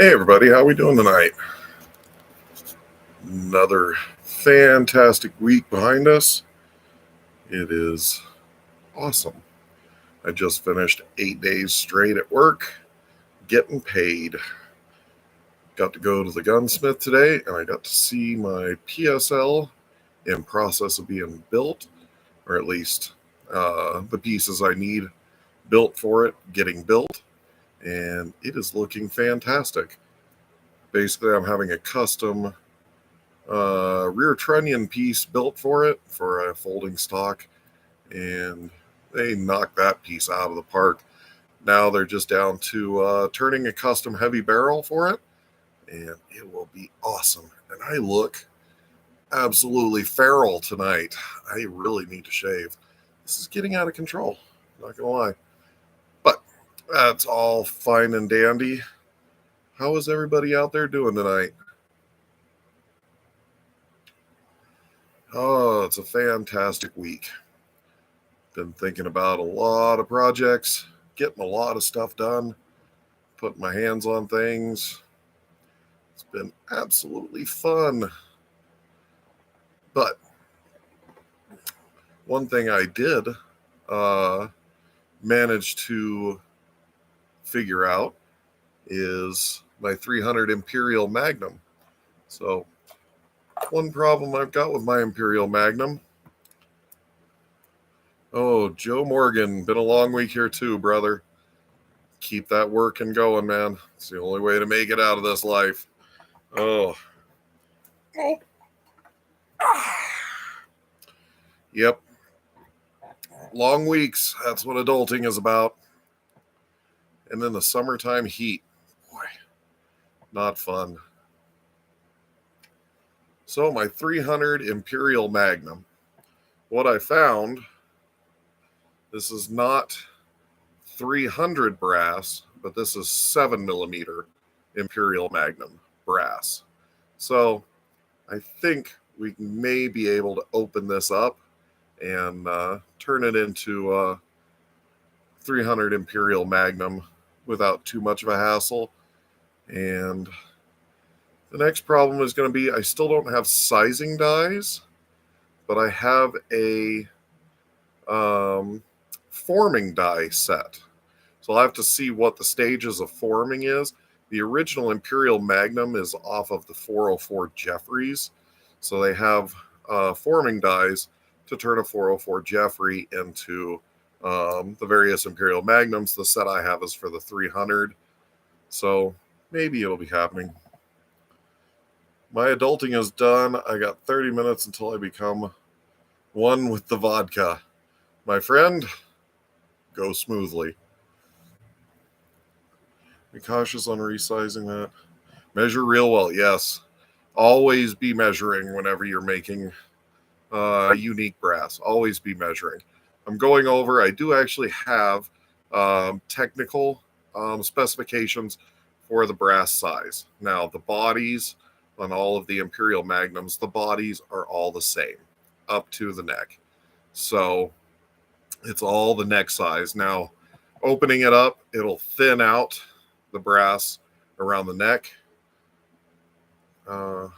Hey everybody, how we doing tonight? Another fantastic week behind us. It is awesome. I just finished 8 days straight at work, getting paid. Got to go to the gunsmith today, and I got to see my PSL in process of being built, or at least the pieces I need built for it getting built, and it is looking fantastic. Basically, I'm having a custom rear trunnion piece built for it for a folding stock, and they knocked that piece out of the park. Now they're just down to turning a custom heavy barrel for it, and it will be awesome. And I look absolutely feral tonight. I really need to shave. This is getting out of control, not gonna lie. But that's all fine and dandy. How is everybody out there doing tonight? Oh, it's a fantastic week. Been thinking about a lot of projects, getting a lot of stuff done, putting my hands on things. It's been absolutely fun. But one thing I did manage to figure out is my 300 Imperial Magnum. So, one problem I've got with my Imperial Magnum. Oh, Joe Morgan, been a long week here too, brother. Keep that working going, man. It's the only way to make it out of this life. Oh. Yep. Long weeks. That's what adulting is about. And then the summertime heat. Boy, not fun. So my 300 Imperial Magnum. What I found, this is not 300 brass, but this is 7mm Imperial Magnum brass. So I think we may be able to open this up and turn it into 300 Imperial Magnum without too much of a hassle. And the next problem is going to be I still don't have sizing dies, but I have a forming die set. So I'll have to see what the stages of forming is. The original Imperial Magnum is off of the 404 Jeffries. So they have forming dies to turn a 404 Jeffrey into the various Imperial Magnums. The set I have is for the 300. So maybe it'll be happening. My adulting is done. I got 30 minutes until I become one with the vodka. My friend, go smoothly. Be cautious on resizing that. Measure real well, yes. Always be measuring whenever you're making unique brass. Always be measuring. I'm going over, I do actually have technical specifications for the brass size. Now, the bodies on all of the Imperial Magnums, the bodies are all the same up to the neck. So it's all the neck size. Now, opening it up, it'll thin out the brass around the neck. I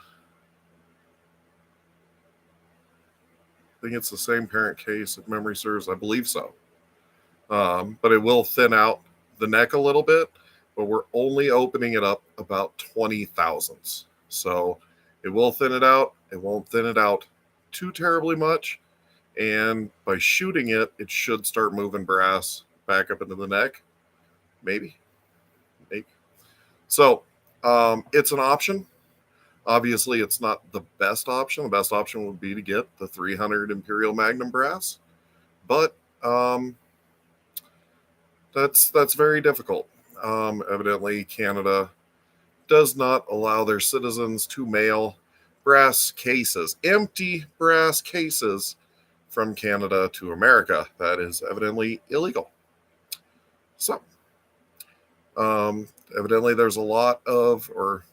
think it's the same parent case, if memory serves. I believe so. But it will thin out the neck a little bit, but we're only opening it up about 20 thousandths. So it will thin it out. It won't thin it out too terribly much. And by shooting it, it should start moving brass back up into the neck. Maybe. So it's an option. Obviously, it's not the best option. The best option would be to get the 300 Imperial Magnum brass. But that's very difficult. Evidently, Canada does not allow their citizens to mail brass cases, empty brass cases from Canada to America. That is evidently illegal. So, evidently there's a lot of, or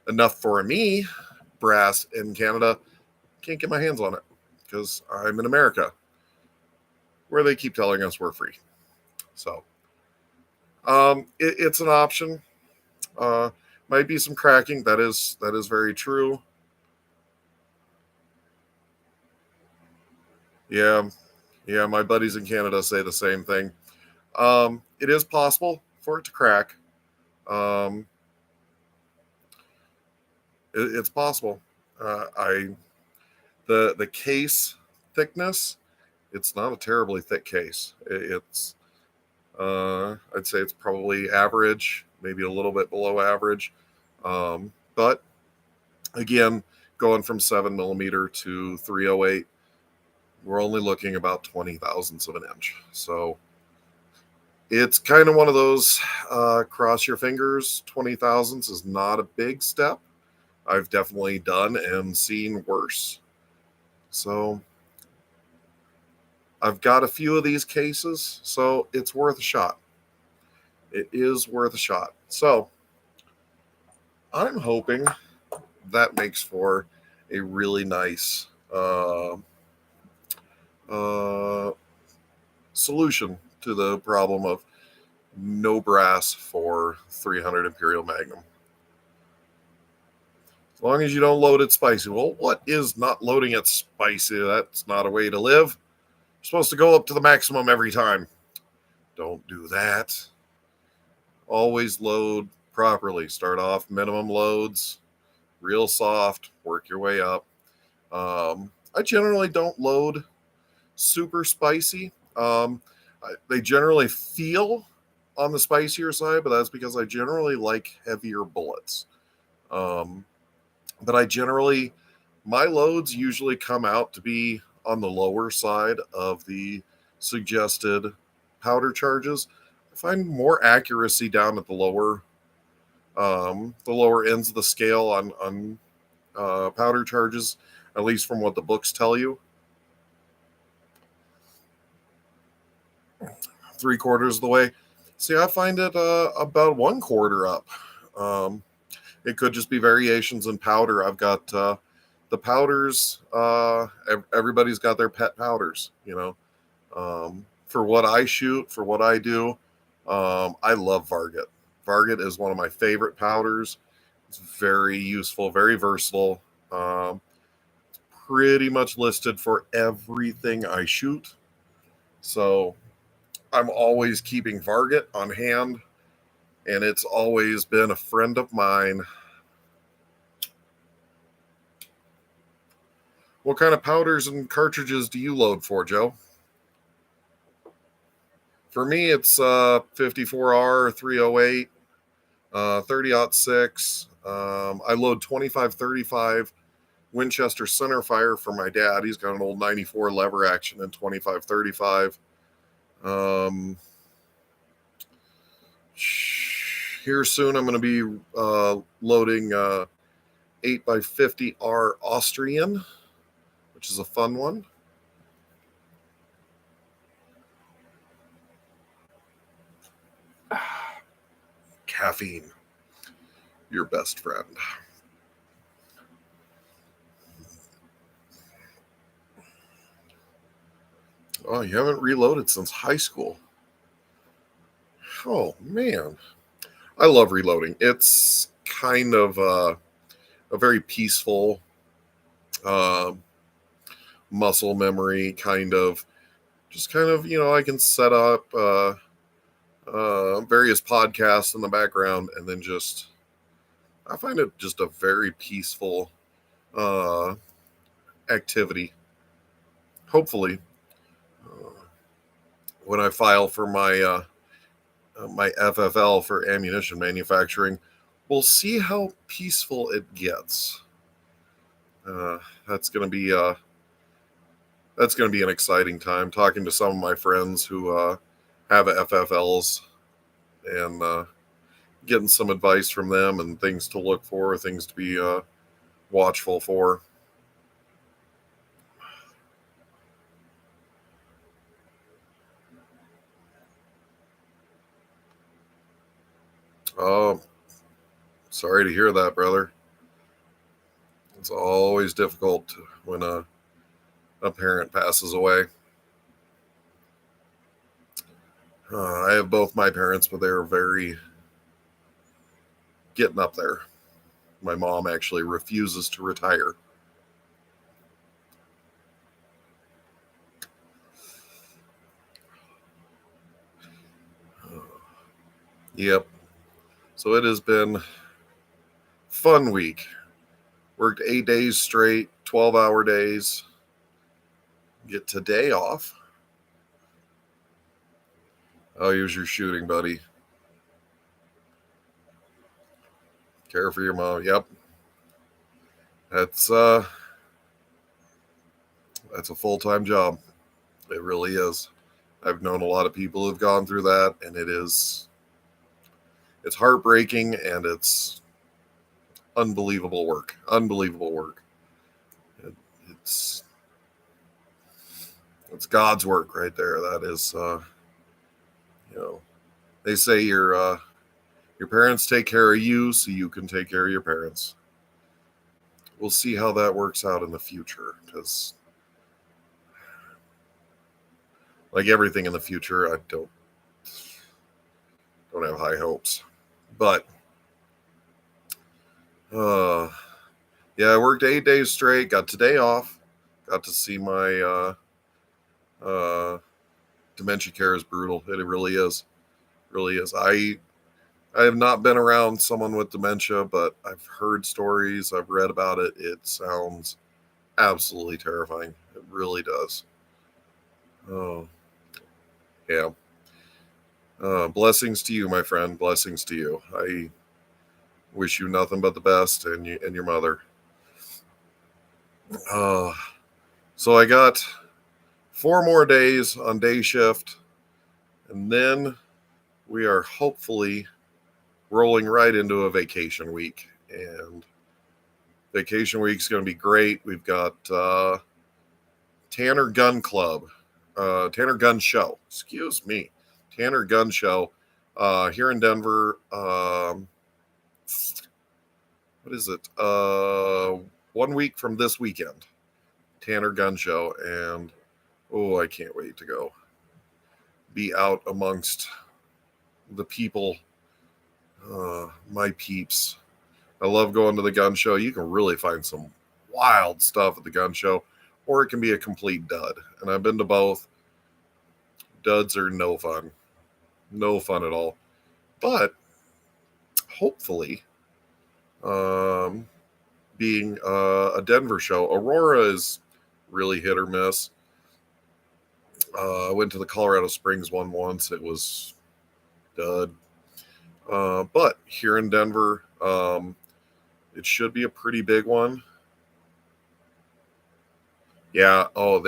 enough for me, brass in Canada. Can't get my hands on it because I'm in America, where they keep telling us we're free. So, it's an option. Uh, might be some cracking. That is very true. Yeah, yeah. My buddies in Canada say the same thing. It is possible for it to crack. Um, it's possible. I the case thickness. It's not a terribly thick case. It's I'd say it's probably average, maybe a little bit below average. But again, going from 7 millimeter to 308, we're only looking about 20 thousandths of an inch. So it's kind of one of those cross your fingers. 20 thousandths is not a big step. I've definitely done and seen worse. So I've got a few of these cases, so it's worth a shot. It is worth a shot. So I'm hoping that makes for a really nice uh, solution to the problem of no brass for 300 Imperial Magnum. As long as you don't load it spicy. Well, what is not loading it spicy? That's not a way to live. You're supposed to go up to the maximum every time. Don't do that. Always load properly. Start off minimum loads, real soft, work your way up. I generally don't load super spicy. They generally feel on the spicier side, but that's because I generally like heavier bullets. Um, but my loads usually come out to be on the lower side of the suggested powder charges. I find more accuracy down at the lower ends of the scale on powder charges, at least from what the books tell you. 3/4 of the way. See, I find it about 1/4 up. Um, it could just be variations in powder. I've got the powders. Everybody's got their pet powders, for what I shoot, for what I do, I love Varget. Varget is one of my favorite powders. It's very useful, very versatile. Um, Pretty much listed for everything I shoot. So I'm always keeping Varget on hand, and it's always been a friend of mine. What kind of powders and cartridges do you load for, Joe? For me, it's 54R 308, 30-06. I load 2535 Winchester centerfire for my dad. He's got an old 94 lever action in 2535. Here soon, I'm going to be loading 8x50R Austrian, which is a fun one. Caffeine, your best friend. Oh, you haven't reloaded since high school. Oh, man. I love reloading. It's kind of a very peaceful uh, muscle memory kind of, I can set up various podcasts in the background and then I find it just a very peaceful uh, activity. Hopefully, uh, when I file for my FFL for ammunition manufacturing, we'll see how peaceful it gets. Uh, that's going to be an exciting time. Talking to some of my friends who have FFLs and getting some advice from them and things to look for, things to be watchful for. Oh, sorry to hear that, brother. It's always difficult when a parent passes away. I have both my parents, but they were very, getting up there. My mom actually refuses to retire. Yep. So it has been fun week. Worked 8 days straight, 12-hour days. Get today off. Oh, here's your shooting, buddy. Care for your mom. Yep. That's a full-time job. It really is. I've known a lot of people who've gone through that, and it's heartbreaking, and it's unbelievable work. Unbelievable work. It's God's work right there. That is, they say your parents take care of you so you can take care of your parents. We'll see how that works out in the future, because like everything in the future, I don't have high hopes. But yeah, I worked 8 days straight, got today off, got to see my dementia care is brutal. It really is. Really is. I have not been around someone with dementia, but I've heard stories, I've read about it. It sounds absolutely terrifying. It really does. Oh, yeah. Blessings to you, my friend. Blessings to you. I wish you nothing but the best, and you and your mother. So I got 4 more days on day shift, and then we are hopefully rolling right into a vacation week. And vacation week's going to be great. We've got Tanner Gun Club, Tanner Gun Show. Excuse me, Tanner Gun Show here in Denver. What is it? 1 week from this weekend, Tanner Gun Show, and I can't wait to go be out amongst the people, my peeps. I love going to the gun show. You can really find some wild stuff at the gun show, or it can be a complete dud. And I've been to both. Duds are no fun. No fun at all. But hopefully, being a Denver show, Aurora is really hit or miss. I went to the Colorado Springs one once. It was dud. But here in Denver, it should be a pretty big one. Yeah. Oh,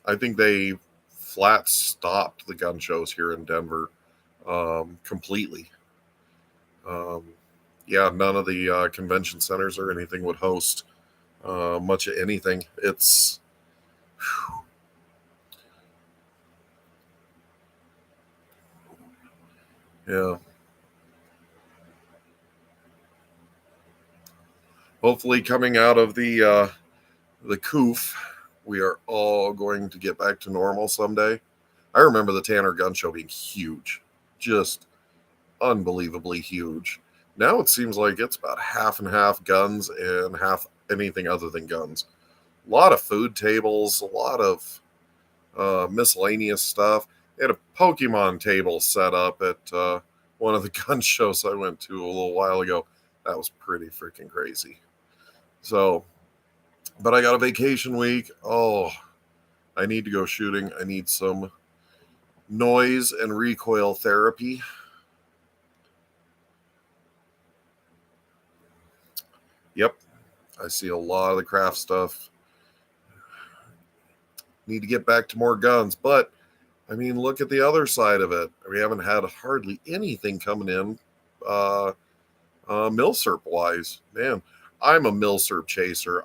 I think they flat stopped the gun shows here in Denver completely. Yeah, none of the convention centers or anything would host much of anything. It's yeah. Hopefully, coming out of the coof, we are all going to get back to normal someday. I remember the Tanner Gun Show being huge, just unbelievably huge. Now it seems like it's about half and half guns and half anything other than guns. A lot of food tables, a lot of miscellaneous stuff. They had a Pokemon table set up at one of the gun shows I went to a little while ago. That was pretty freaking crazy. So, but I got a vacation week. Oh, I need to go shooting. I need some noise and recoil therapy. Yep, I see a lot of the craft stuff. Need to get back to more guns, but I mean, look at the other side of it. We haven't had hardly anything coming in milsurp wise. Man, I'm a milsurp chaser.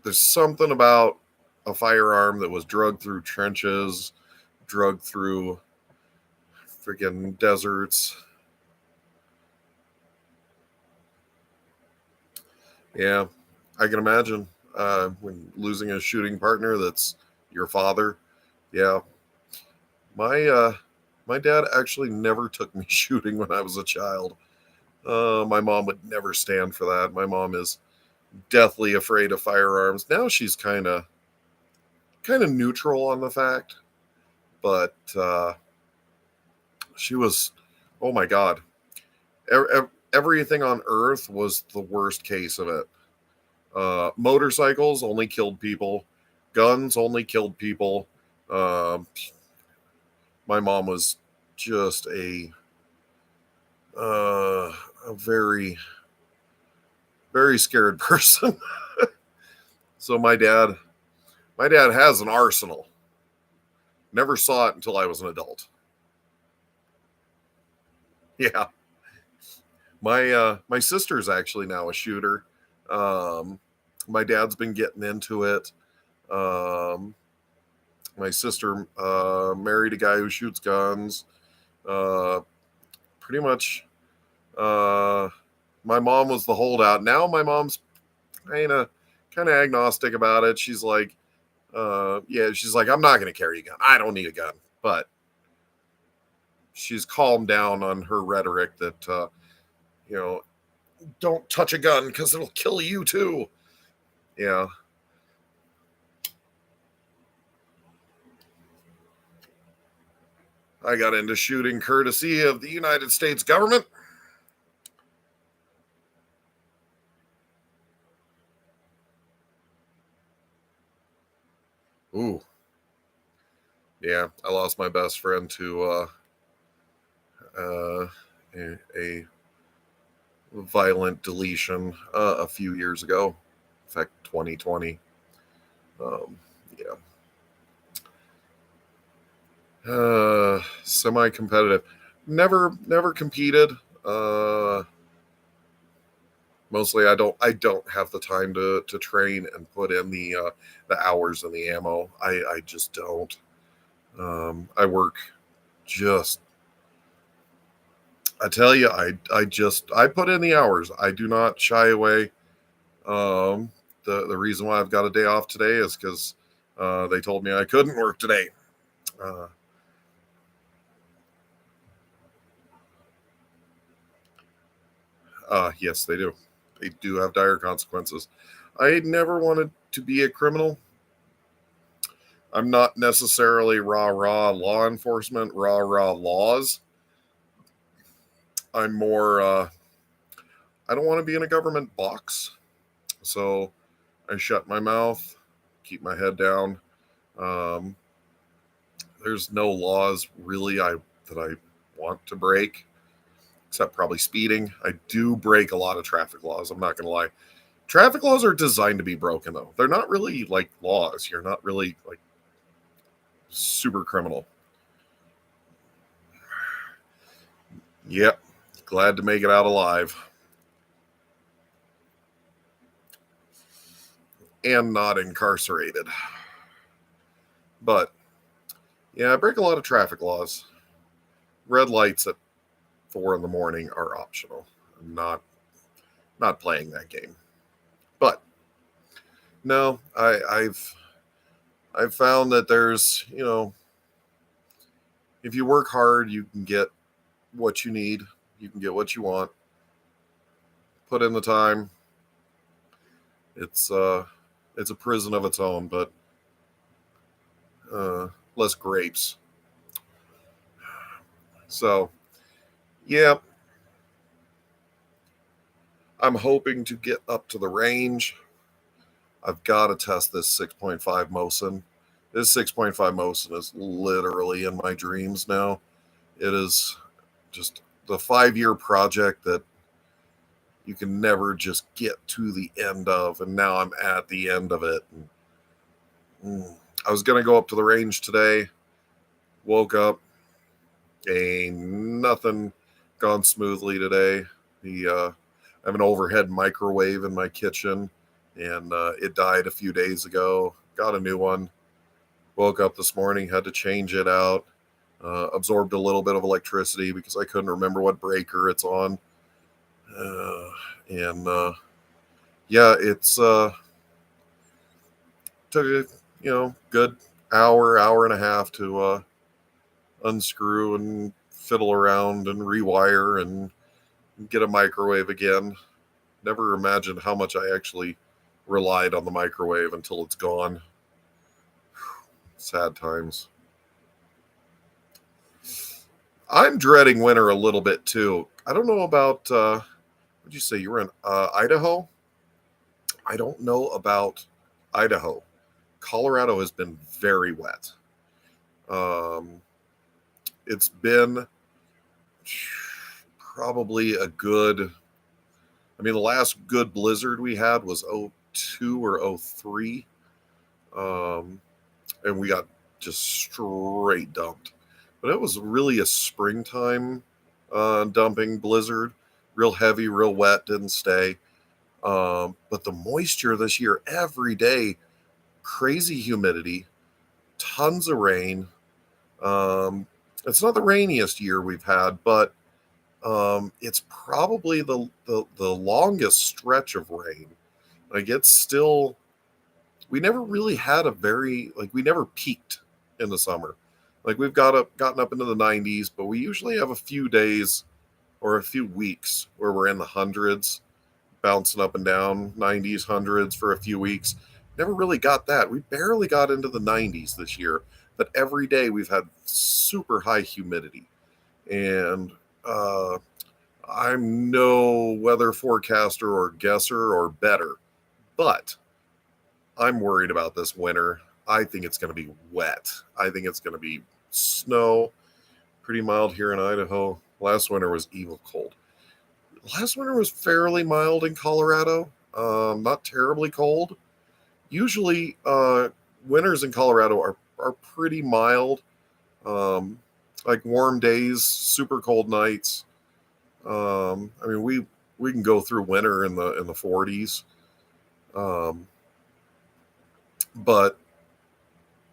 There's something about a firearm that was drugged through trenches, drugged through freaking deserts. Yeah, I can imagine when losing a shooting partner that's your father. Yeah, my My dad actually never took me shooting when I was a child. My mom would never stand for that. My mom is deathly afraid of firearms. Now she's kind of neutral on the fact, but she was, oh my God, everything on earth was the worst case of it. Motorcycles only killed people. Guns only killed people. My mom was just a very, very scared person. So my dad has an arsenal. Never saw it until I was an adult. Yeah, my sister's actually now a shooter. Um, my dad's been getting into it. Um, my sister married a guy who shoots guns. Uh, Pretty much, uh, my mom was the holdout. Now my mom's kind of agnostic about it. She's like, yeah, she's like, I'm not going to carry a gun. I don't need a gun. But she's calmed down on her rhetoric that, you know, don't touch a gun because it'll kill you too. Yeah. I got into shooting courtesy of the United States government. Ooh, yeah. I lost my best friend to uh, a violent deletion a few years ago. In fact, 2020. Yeah. Semi-competitive. Never competed. Uh, Mostly I don't have the time to train and put in the hours and the ammo. I just don't. I work just. I tell you, I put in the hours. I do not shy away. Um, the reason why I've got a day off today is because they told me I couldn't work today. Uh, yes, they do. They do have dire consequences. I never wanted to be a criminal. I'm not necessarily rah law enforcement, rah laws. I'm more. I don't want to be in a government box, so I shut my mouth, keep my head down. Um, there's no laws really that I want to break, except probably speeding. I do break a lot of traffic laws. I'm not going to lie. Traffic laws are designed to be broken, though. They're not really like laws. You're not really like super criminal. Yep. Glad to make it out alive and not incarcerated. But yeah, I break a lot of traffic laws. Red lights at 4 in the morning are optional. I'm not playing that game. But no, I've found that there's, if you work hard, you can get what you need. You can get what you want. Put in the time. It's it's a prison of its own, but uh, less grapes. So yeah, I'm hoping to get up to the range. I've got to test this 6.5 Mosin. This 6.5 Mosin is literally in my dreams now. It is just the 5 year project that you can never just get to the end of. And now I'm at the end of it. I was going to go up to the range today, woke up, nothing gone smoothly today. I have an overhead microwave in my kitchen, and it died a few days ago. Got a new one. Woke up this morning, had to change it out. Absorbed a little bit of electricity because I couldn't remember what breaker it's on. And yeah, it's took a good hour and a half to unscrew and fiddle around and rewire and get a microwave again. Never imagined how much I actually relied on the microwave until it's gone. Sad times. I'm dreading winter a little bit too. I don't know about, what'd you say? You were in Idaho? I don't know about Idaho. Colorado has been very wet. Um, it's been probably a good, I mean, the last good blizzard we had was 02 or 03. And we got just straight dumped. But it was really a springtime dumping blizzard. Real heavy, real wet, didn't stay. But the moisture this year, every day, crazy humidity, tons of rain. It's not the rainiest year we've had, but it's probably the longest stretch of rain. Like it's still, we never really had a very, like we never peaked in the summer. Like we've gotten up into the 90s, but we usually have a few days or a few weeks where we're in the hundreds, bouncing up and down 90s, hundreds for a few weeks. Never really got that. We barely got into the 90s this year, but every day we've had super high humidity. And I'm no weather forecaster or guesser or better, but I'm worried about this winter. I think it's going to be wet. I think it's going to be snow. Pretty mild here in Idaho. Last winter was evil cold. Last winter was fairly mild in Colorado. Not terribly cold. Usually, winters in Colorado are pretty mild. Like warm days, super cold nights. I mean, we can go through winter in the 40s. But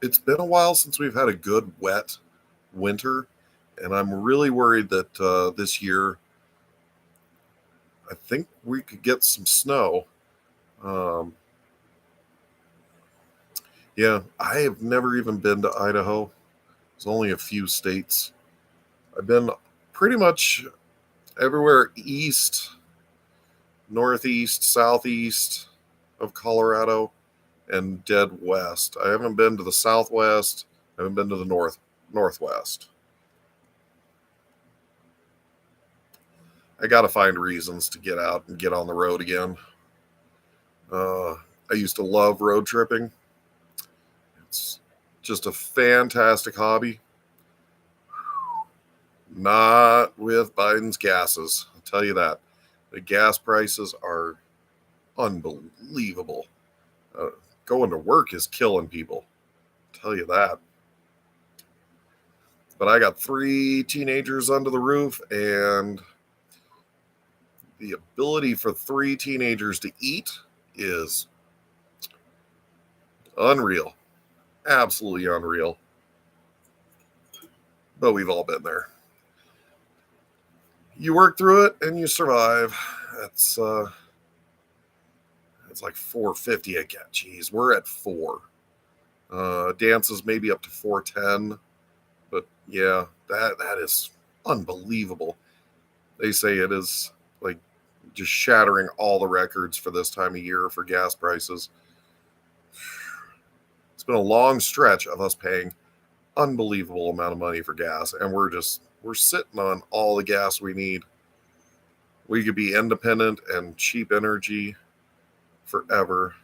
it's been a while since we've had a good wet winter, and I'm really worried that this year I think we could get some snow. Um, yeah, I have never even been to Idaho. There's only a few states. I've been pretty much everywhere east, northeast, southeast of Colorado, and dead west. I haven't been to the southwest. I haven't been to the northwest. I got to find reasons to get out and get on the road again. I used to love road tripping. It's just a fantastic hobby. Not with Biden's gases. I'll tell you that. The gas prices are unbelievable. Going to work is killing people. I'll tell you that. But I got 3 teenagers under the roof, and the ability for 3 teenagers to eat is unreal. Absolutely unreal. But we've all been there. You work through it and you survive. It's like 450 again. Geez, we're at 4. Dances maybe up to 410. But yeah, that is unbelievable. They say it is like just shattering all the records for this time of year for gas prices. It's been a long stretch of us paying unbelievable amount of money for gas, and we're sitting on all the gas we need. We could be independent and cheap energy forever.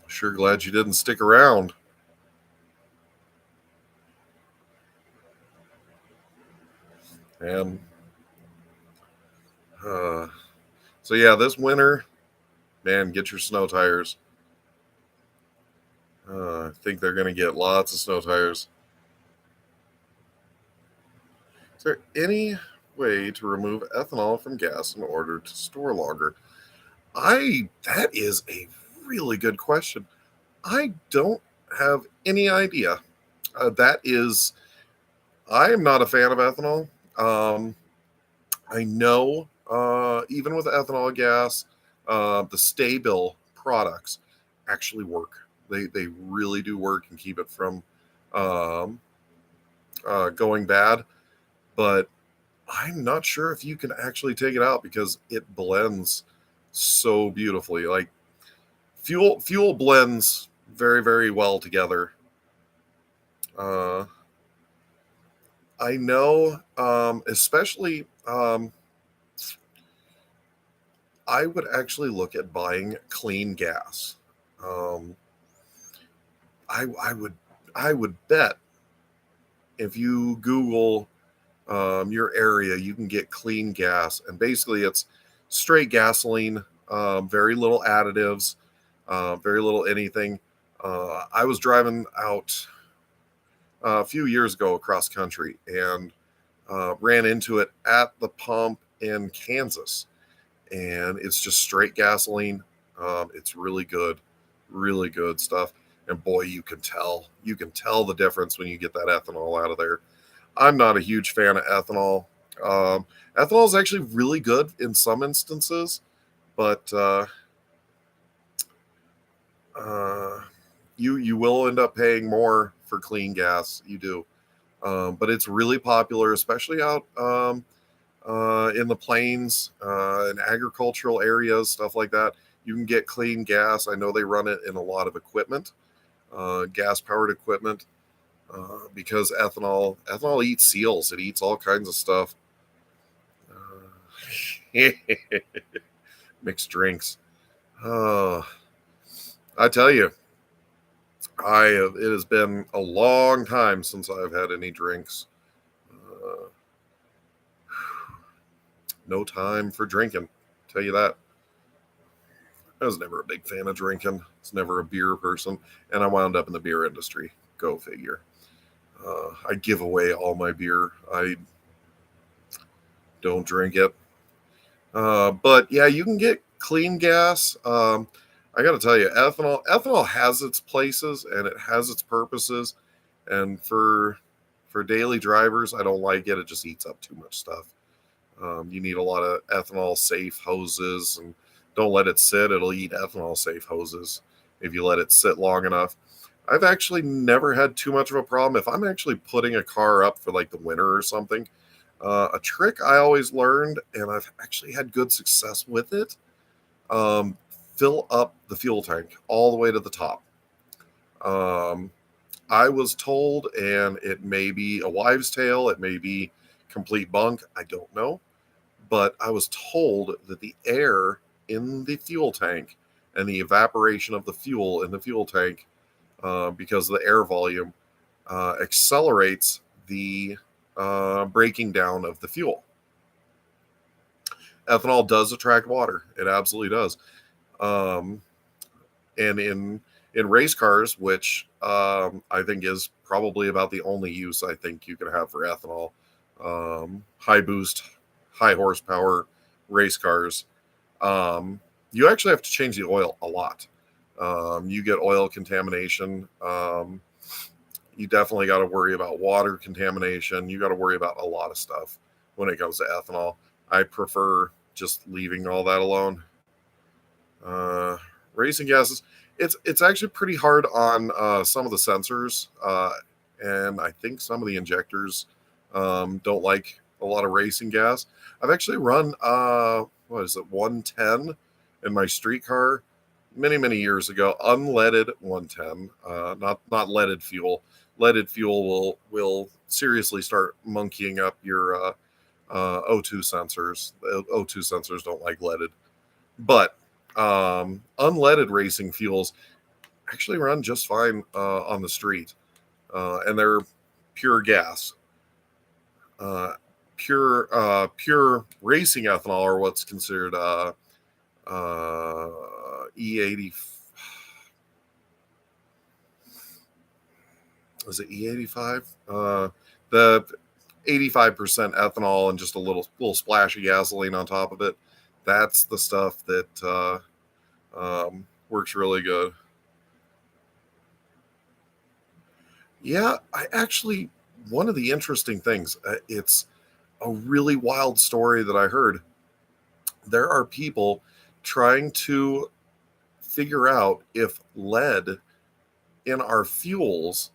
Sure glad you didn't stick around. And so yeah, this winter, man, get your snow tires. I think they're going to get lots of snow tires. Is there any? way to remove ethanol from gas in order to store longer? That is a really good question. I don't have any idea. That is, I am not a fan of ethanol. I know, even with ethanol gas, the Stay-Bill products actually work. They really do work and keep it from um, going bad. But I'm not sure if you can actually take it out because it blends so beautifully. Like fuel blends very, very well together. Uh, I know, especially, I would actually look at buying clean gas. Um, I would bet if you Google your area, you can get clean gas, and basically it's straight gasoline, very little additives, very little anything. I was driving out a few years ago across country and ran into it at the pump in Kansas, and it's just straight gasoline. It's really good stuff. And boy, you can tell the difference when you get that ethanol out of there. I'm not a huge fan of ethanol. Um, Ethanol is actually really good in some instances, but uh, you will end up paying more for clean gas. You do, but it's really popular, especially out in the plains, in agricultural areas, stuff like that. You can get clean gas. I know they run it in a lot of equipment, gas powered equipment, because ethanol eats seals. It eats all kinds of stuff. Mixed drinks. Oh, I tell you, it has been a long time since I've had any drinks. Uh, no time for drinking. Tell you that. I was never a big fan of drinking. I was never a beer person, and I wound up in the beer industry. Go figure. I give away all my beer. I don't drink it. But yeah, you can get clean gas. I got to tell you, ethanol has its places and it has its purposes. And for daily drivers, I don't like it. It just eats up too much stuff. You need a lot of ethanol safe hoses, and don't let it sit. It'll eat ethanol safe hoses if you let it sit long enough. I've actually never had too much of a problem. If I'm actually putting a car up for like the winter or something, a trick I always learned, and I've actually had good success with it, um, fill up the fuel tank all the way to the top. Um, I was told, and it may be a wives' tale, it may be complete bunk, I don't know, but I was told that the air in the fuel tank and the evaporation of the fuel in the fuel tank, because of the air volume, accelerates the breaking down of the fuel. Ethanol does attract water; it absolutely does. Um, and in race cars, which I think is probably about the only use I think you can have for ethanol, high boost, high horsepower race cars, you actually have to change the oil a lot. You get oil contamination. You definitely got to worry about water contamination. You got to worry about a lot of stuff when it comes to ethanol. I prefer just leaving all that alone. Uh, Racing gases, it's actually pretty hard on some of the sensors, and I think some of the injectors don't like a lot of racing gas. I've actually run what is it, 110 in my street car many years ago, unleaded 110, not leaded fuel. Leaded fuel will seriously start monkeying up your O2 sensors. The O2 sensors don't like leaded, but unleaded racing fuels actually run just fine on the street, and they're pure gas. Uh, pure racing ethanol, or what's considered E80. Is it E85? The 85% ethanol and just a little splash of gasoline on top of it. That's the stuff that works really good. Yeah, I actually, one of the interesting things, it's a really wild story that I heard. There are people trying to figure out if lead in our fuels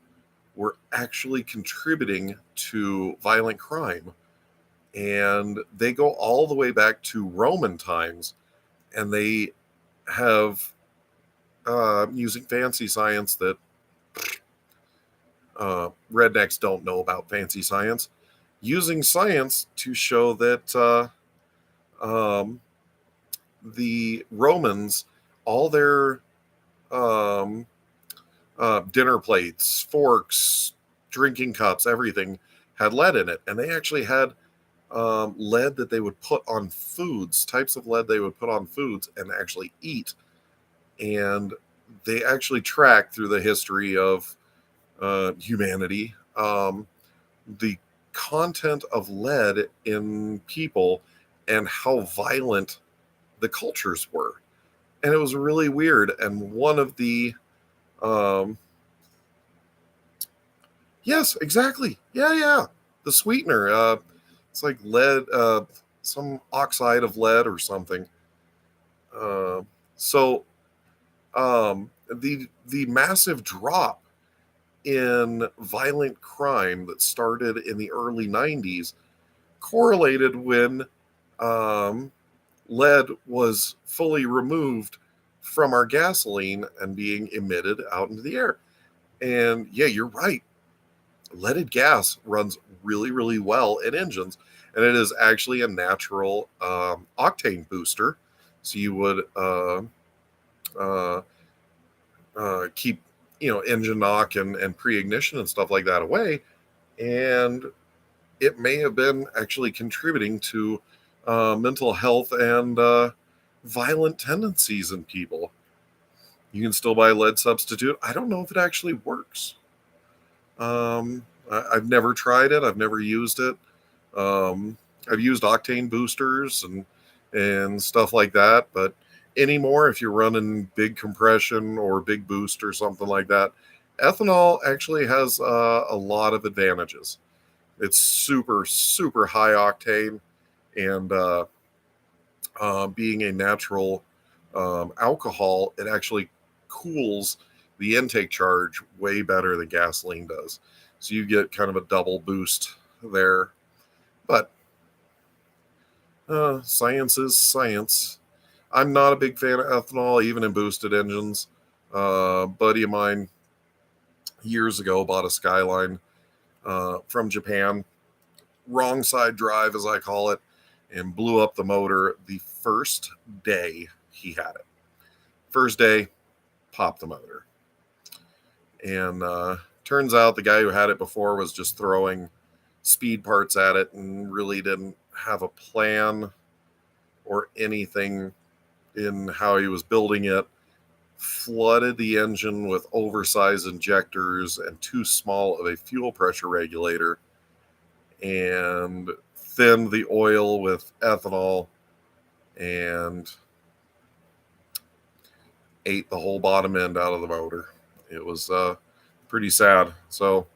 were actually contributing to violent crime. And they go all the way back to Roman times, and they have, using fancy science that rednecks don't know about fancy science, using science to show that um, the Romans, all their um, dinner plates, forks, drinking cups, everything had lead in it. And they actually had lead that they would put on foods, types of lead they would put on foods and actually eat. And they actually track through the history of humanity the content of lead in people and how violent the cultures were. And it was really weird. And one of the, um, yes, exactly. Yeah, yeah. The sweetener. It's like lead, some oxide of lead or something. Uh, so the massive drop in violent crime that started in the early 90s correlated when um, lead was fully removed from our gasoline and being emitted out into the air. And yeah, you're right. Leaded gas runs really, really well in engines, and it is actually a natural octane booster. So you would uh, keep engine knock and pre-ignition and stuff like that away, and it may have been actually contributing to mental health and violent tendencies in people. You can still buy lead substitute. I don't know if it actually works. I've never tried it. I've never used it. Um, I've used octane boosters and stuff like that, but anymore, if you're running big compression or big boost or something like that, ethanol actually has a lot of advantages. It's super, super high octane, and being a natural alcohol, it actually cools the intake charge way better than gasoline does. So you get kind of a double boost there. But science is science. I'm not a big fan of ethanol, even in boosted engines. A buddy of mine years ago bought a Skyline from Japan, wrong side drive, as I call it, and blew up the motor the first day he had it. First day, popped the motor. And turns out the guy who had it before was just throwing speed parts at it and really didn't have a plan or anything in how he was building it. Flooded the engine with oversized injectors and too small of a fuel pressure regulator, and thinned the oil with ethanol and ate the whole bottom end out of the motor. It was pretty sad. So,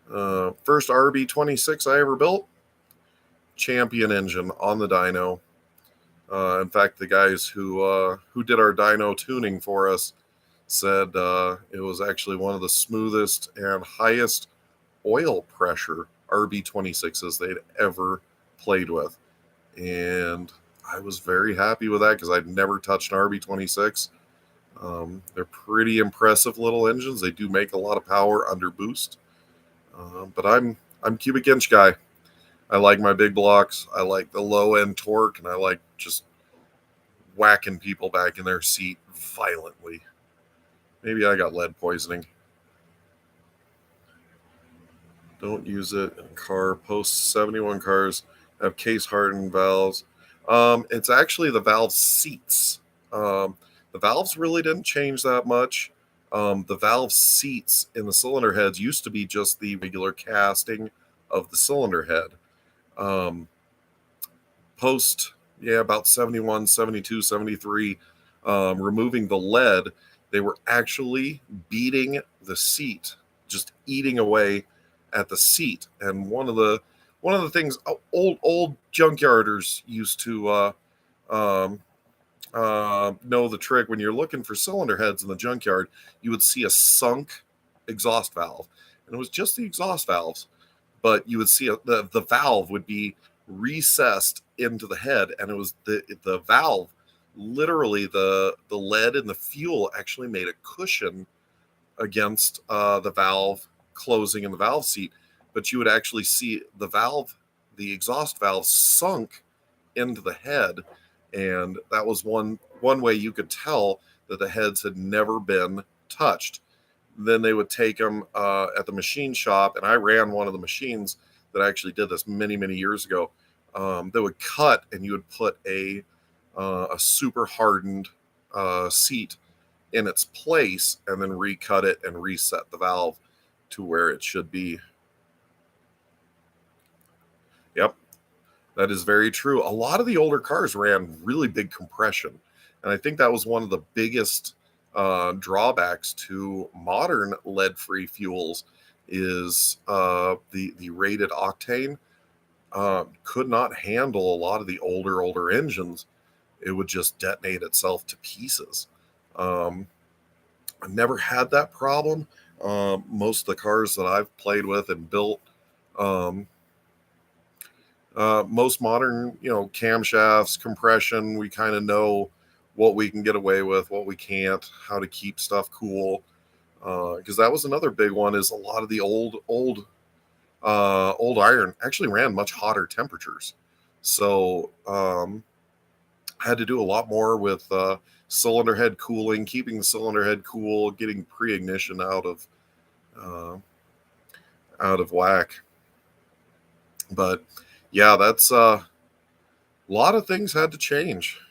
first RB26 I ever built, champion engine on the dyno. In fact, the guys who did our dyno tuning for us said it was actually one of the smoothest and highest oil pressure RB26s they'd ever played with. And I was very happy with that because I'd never touched an RB26. They're pretty impressive little engines. They do make a lot of power under boost. But I'm cubic inch guy. I like my big blocks. I like the low end torque, and I like just whacking people back in their seat violently. Maybe I got lead poisoning. Don't use it in car. Post 71 cars have case hardened valves. It's actually the valve seats. The valves really didn't change that much. The valve seats in the cylinder heads used to be just the regular casting of the cylinder head. Um, Post, yeah, about 71, 72, 73, removing the lead, they were actually beating the seat, just eating away at the seat. And one of the things old junkyarders used to um, know the trick. When you're looking for cylinder heads in the junkyard, you would see a sunk exhaust valve, and it was just the exhaust valves, but you would see the valve would be recessed into the head, and it was the valve, literally the lead and the fuel actually made a cushion against the valve closing in the valve seat, but you would actually see the exhaust valve sunk into the head, and that was one way you could tell that the heads had never been touched. Then they would take them at the machine shop, and I ran one of the machines that actually did this many years ago. That would cut, and you would put a super hardened seat in its place, and then recut it and reset the valve to where it should be. Yep, that is very true. A lot of the older cars ran really big compression, and I think that was one of the biggest drawbacks to modern lead-free fuels is the rated octane could not handle a lot of the older engines. It would just detonate itself to pieces. Um, I've never had that problem. Most of the cars that I've played with and built, um, most modern, camshafts, compression, we kind of know what we can get away with, what we can't, how to keep stuff cool. Because that was another big one. Is a lot of the old iron actually ran much hotter temperatures, so had to do a lot more with cylinder head cooling, keeping the cylinder head cool, getting pre-ignition uh, out of whack. But yeah, that's a lot of things had to change.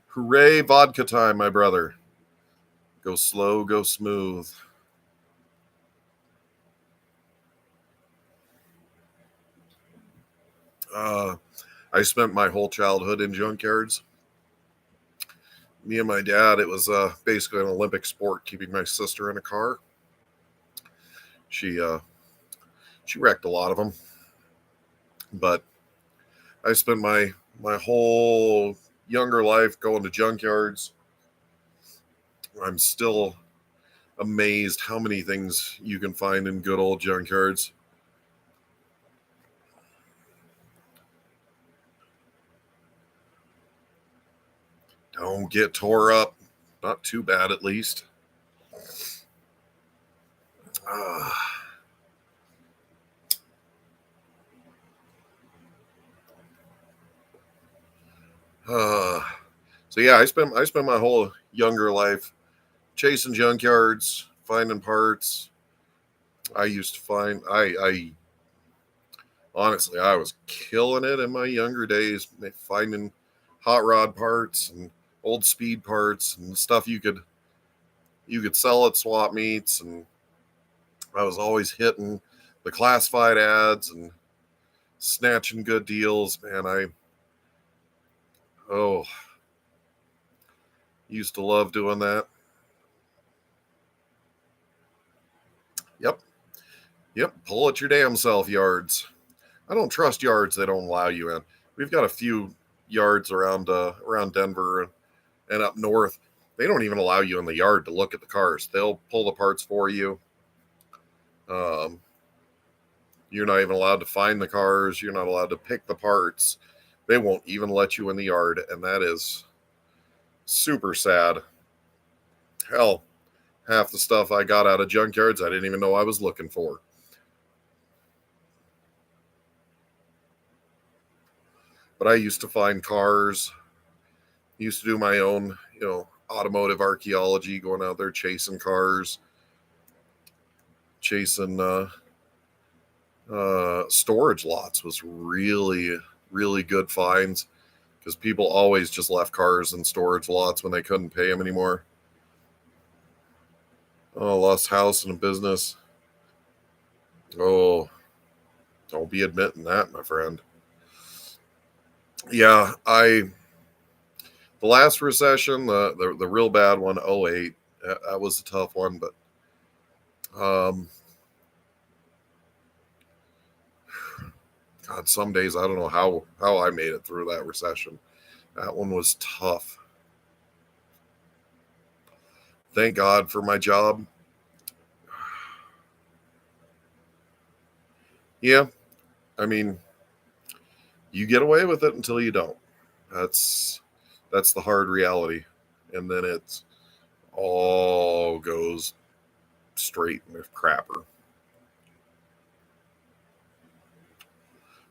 Hooray, vodka time, my brother. Go slow, go smooth. Uh, I spent my whole childhood in junkyards. Me and my dad, it was basically an Olympic sport keeping my sister in a car. She she wrecked a lot of them, but I spent my whole younger life going to junkyards. I'm still amazed how many things you can find in good old junkyards. Don't get tore up. Not too bad, at least. Ah, ah. So yeah, I spent my whole younger life chasing junkyards, finding parts. I used to find I honestly I was killing it in my younger days, finding hot rod parts and old speed parts and stuff you could sell at swap meets, and I was always hitting the classified ads and snatching good deals. Man, I oh used to love doing that. Yep, yep. Pull it your damn self, yards. I don't trust yards they don't allow you in. We've got a few yards around Denver and up north. They don't even allow you in the yard to look at the cars. They'll pull the parts for you. Um, you're not even allowed to find the cars. You're not allowed to pick the parts. They won't even let you in the yard, and that is super sad. Hell, half the stuff I got out of junkyards I didn't even know I was looking for. But I used to find cars, used to do my own, automotive archaeology, going out there chasing cars, chasing storage lots was really good finds because people always just left cars in storage lots when they couldn't pay them anymore. Oh, lost house and a business. Oh, Don't be admitting that, my friend. Yeah, the last recession, the real bad one, '08, that was a tough one, but God, some days I don't know how I made it through that recession. That one was tough. Thank God for my job. Yeah, I mean, you get away with it until you don't. That's the hard reality, and then it all goes straight in the crapper.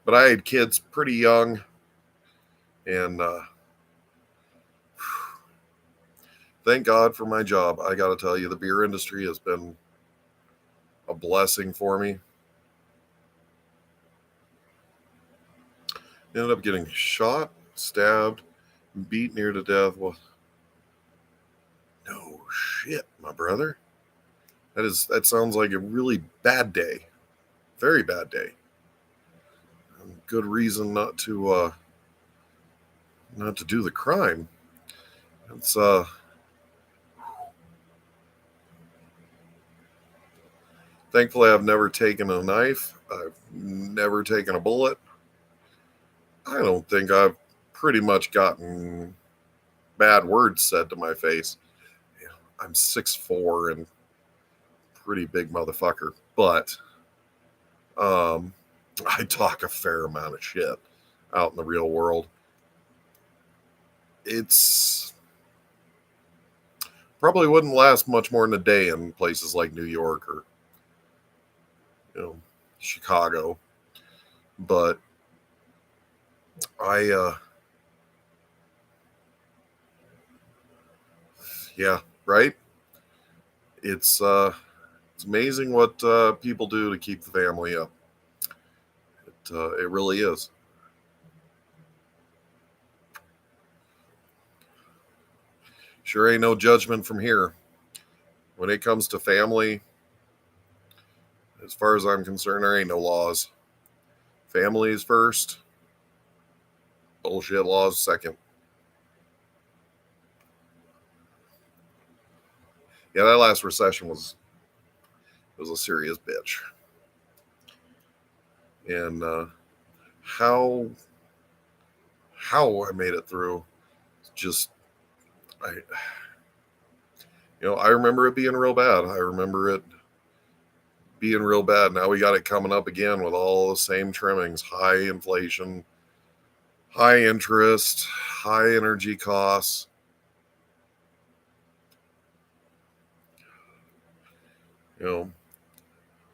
But I had kids pretty young, and thank God for my job. I got to tell you, the beer industry has been a blessing for me. Ended up getting shot, stabbed, beat near to death. Well, no shit, my brother. That sounds like a really bad day, very bad day. Good reason not to do the crime. It's thankfully I've never taken a knife. I've never taken a bullet. I don't think I've pretty much gotten bad words said to my face. I'm 6'4" and pretty big motherfucker, but I talk a fair amount of shit out in the real world. It's probably wouldn't last much more than a day in places like New York or Chicago, but I yeah, right. It's amazing what people do to keep the family up. It really is. Sure ain't no judgment from here. When it comes to family, as far as I'm concerned, there ain't no laws. Family is first, bullshit laws second. Yeah, that last recession was a serious bitch. And how I made it through, just I I remember it being real bad. I remember it being real bad. Now we got it coming up again with all the same trimmings: high inflation, high interest, high energy costs. You know,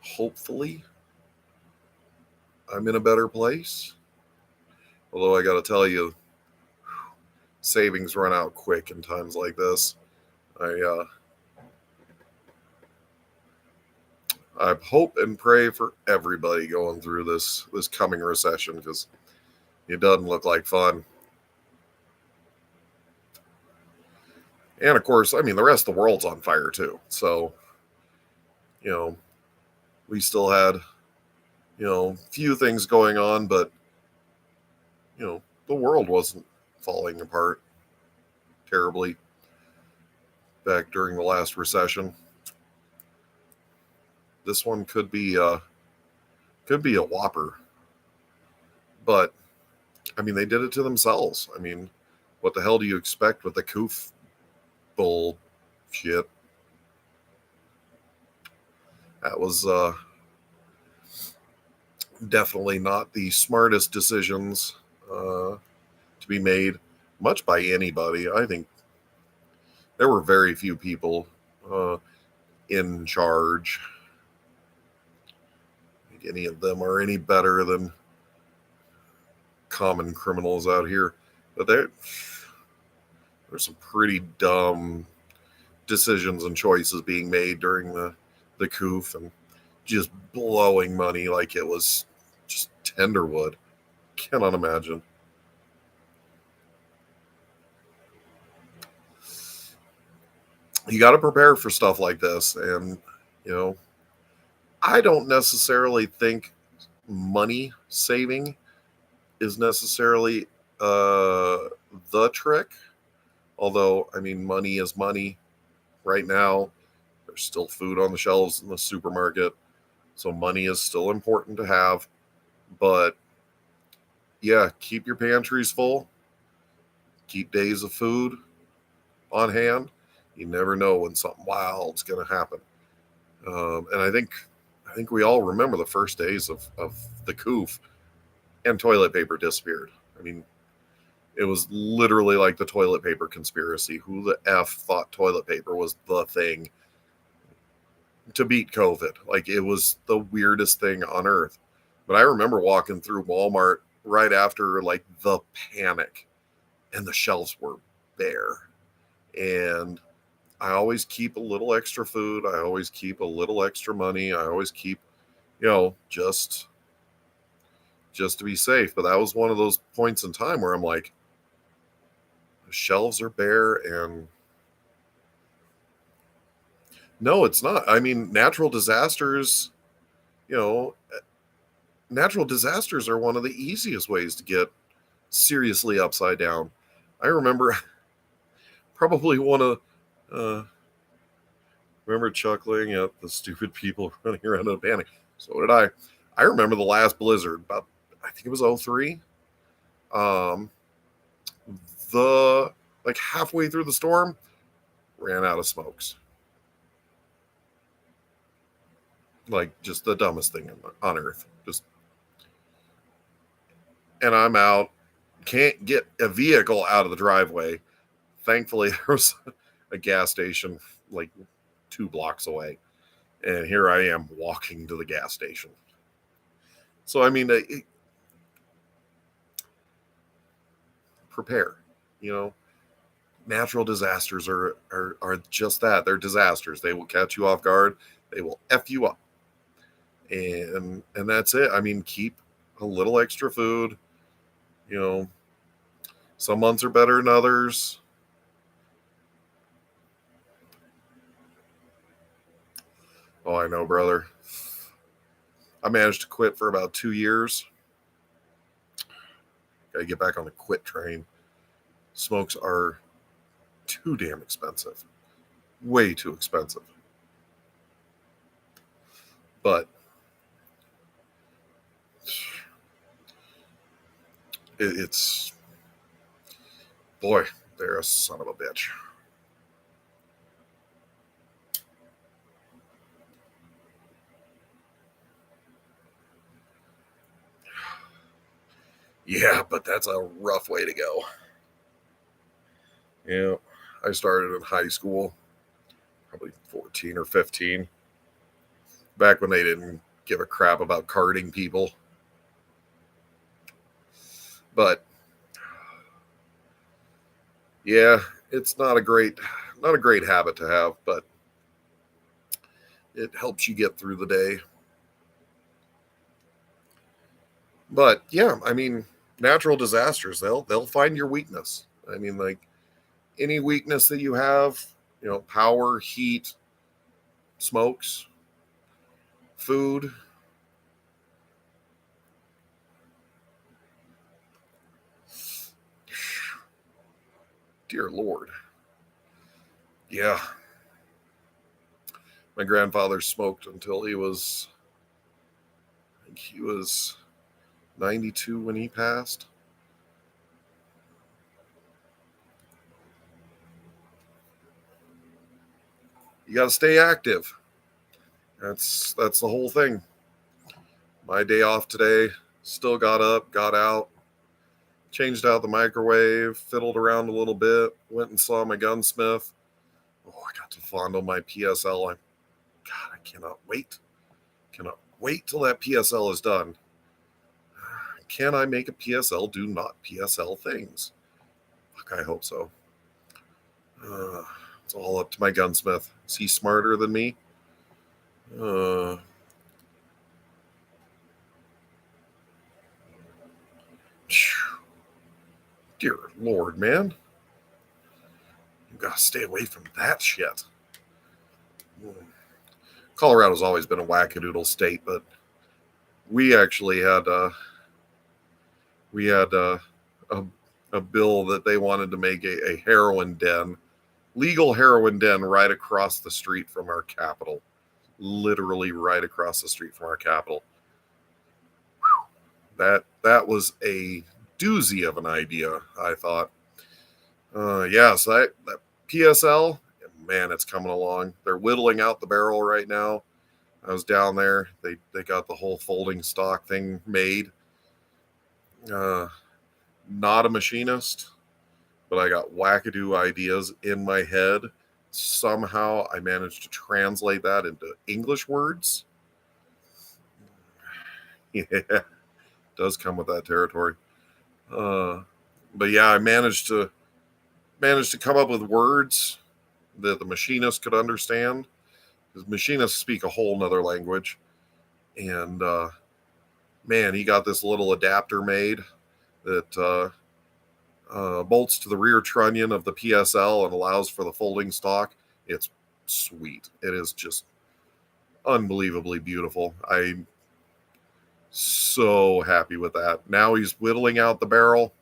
hopefully I'm in a better place. Although I got to tell you, savings run out quick in times like this. I hope and pray for everybody going through this coming recession, because it doesn't look like fun. And of course, I mean, the rest of the world's on fire too. So, we still had, few things going on, but, the world wasn't falling apart terribly back during the last recession. This one could be a whopper, but I mean, they did it to themselves. I mean, what the hell do you expect with the coof bullshit? That was definitely not the smartest decisions to be made, much by anybody. I think there were very few people in charge. I think any of them are any better than common criminals out here. But there's some pretty dumb decisions and choices being made during the coof, and just blowing money like it was just tenderwood. Cannot imagine. You got to prepare for stuff like this, and I don't necessarily think money saving is necessarily the trick. Although, I mean, money is money. Right now, there's still food on the shelves in the supermarket. So money is still important to have. But yeah, keep your pantries full. Keep days of food on hand. You never know when something wild's going to happen. And I think we all remember the first days of the coof, and toilet paper disappeared. I mean, it was literally like the toilet paper conspiracy. Who the F thought toilet paper was the thing to beat COVID? Like, it was the weirdest thing on earth. But I remember walking through Walmart right after like the panic, and the shelves were bare. And I always keep a little extra food. I always keep a little extra money. I always keep, just to be safe. But that was one of those points in time where I'm like, the shelves are bare. And no, it's not. I mean, natural disasters are one of the easiest ways to get seriously upside down. I remember probably remember chuckling at the stupid people running around in a panic. So did I. I remember the last blizzard, I think it was 03. The like halfway through the storm, ran out of smokes. Like, just the dumbest thing on earth. And I'm out, can't get a vehicle out of the driveway. Thankfully, there was a gas station like 2 blocks away. And here I am walking to the gas station. So, I mean, prepare. Natural disasters are just that. They're disasters. They will catch you off guard. They will F you up. And that's it. I mean, keep a little extra food. Some months are better than others. Oh, I know, brother. I managed to quit for about 2 years. Gotta get back on the quit train. Smokes are too damn expensive. Way too expensive. But it's, boy, they're a son of a bitch. Yeah, but that's a rough way to go. Yeah, I started in high school, probably 14 or 15, back when they didn't give a crap about carding people. But yeah, it's not a great habit to have, but it helps you get through the day. But yeah, I mean, natural disasters, they'll find your weakness. I mean, like, any weakness that you have, power, heat, smokes, food. Dear Lord. Yeah. My grandfather smoked until he was 92 when he passed. You got to stay active. That's the whole thing. My day off today, still got up, got out, changed out the microwave, fiddled around a little bit, went and saw my gunsmith. Oh, I got to fondle my PSL. God, I cannot wait. Cannot wait till that PSL is done. Can I make a PSL do not PSL things? Fuck, I hope so. It's all up to my gunsmith. Is he smarter than me? Dear Lord, man. You gotta stay away from that shit. Colorado's always been a wackadoodle state, but We actually had we had a, a bill that they wanted to make a heroin den, legal heroin den, right across the street from our capital. Literally right across the street from our capital. That was a doozy of an idea, I thought. Yeah, so that PSL, man, it's coming along. They're whittling out the barrel right now. I was down there. They got the whole folding stock thing made. Uh, Not a machinist, but I got wackadoo ideas in my head. Somehow I managed to translate that into English words. Yeah, does come with that territory. Uh, but yeah, I managed to come up with words that the machinist could understand. Because machinists speak a whole nother language. And man, he got this little adapter made that bolts to the rear trunnion of the PSL and allows for the folding stock. It's sweet. It is just unbelievably beautiful. I'm so happy with that. Now he's whittling out the barrel.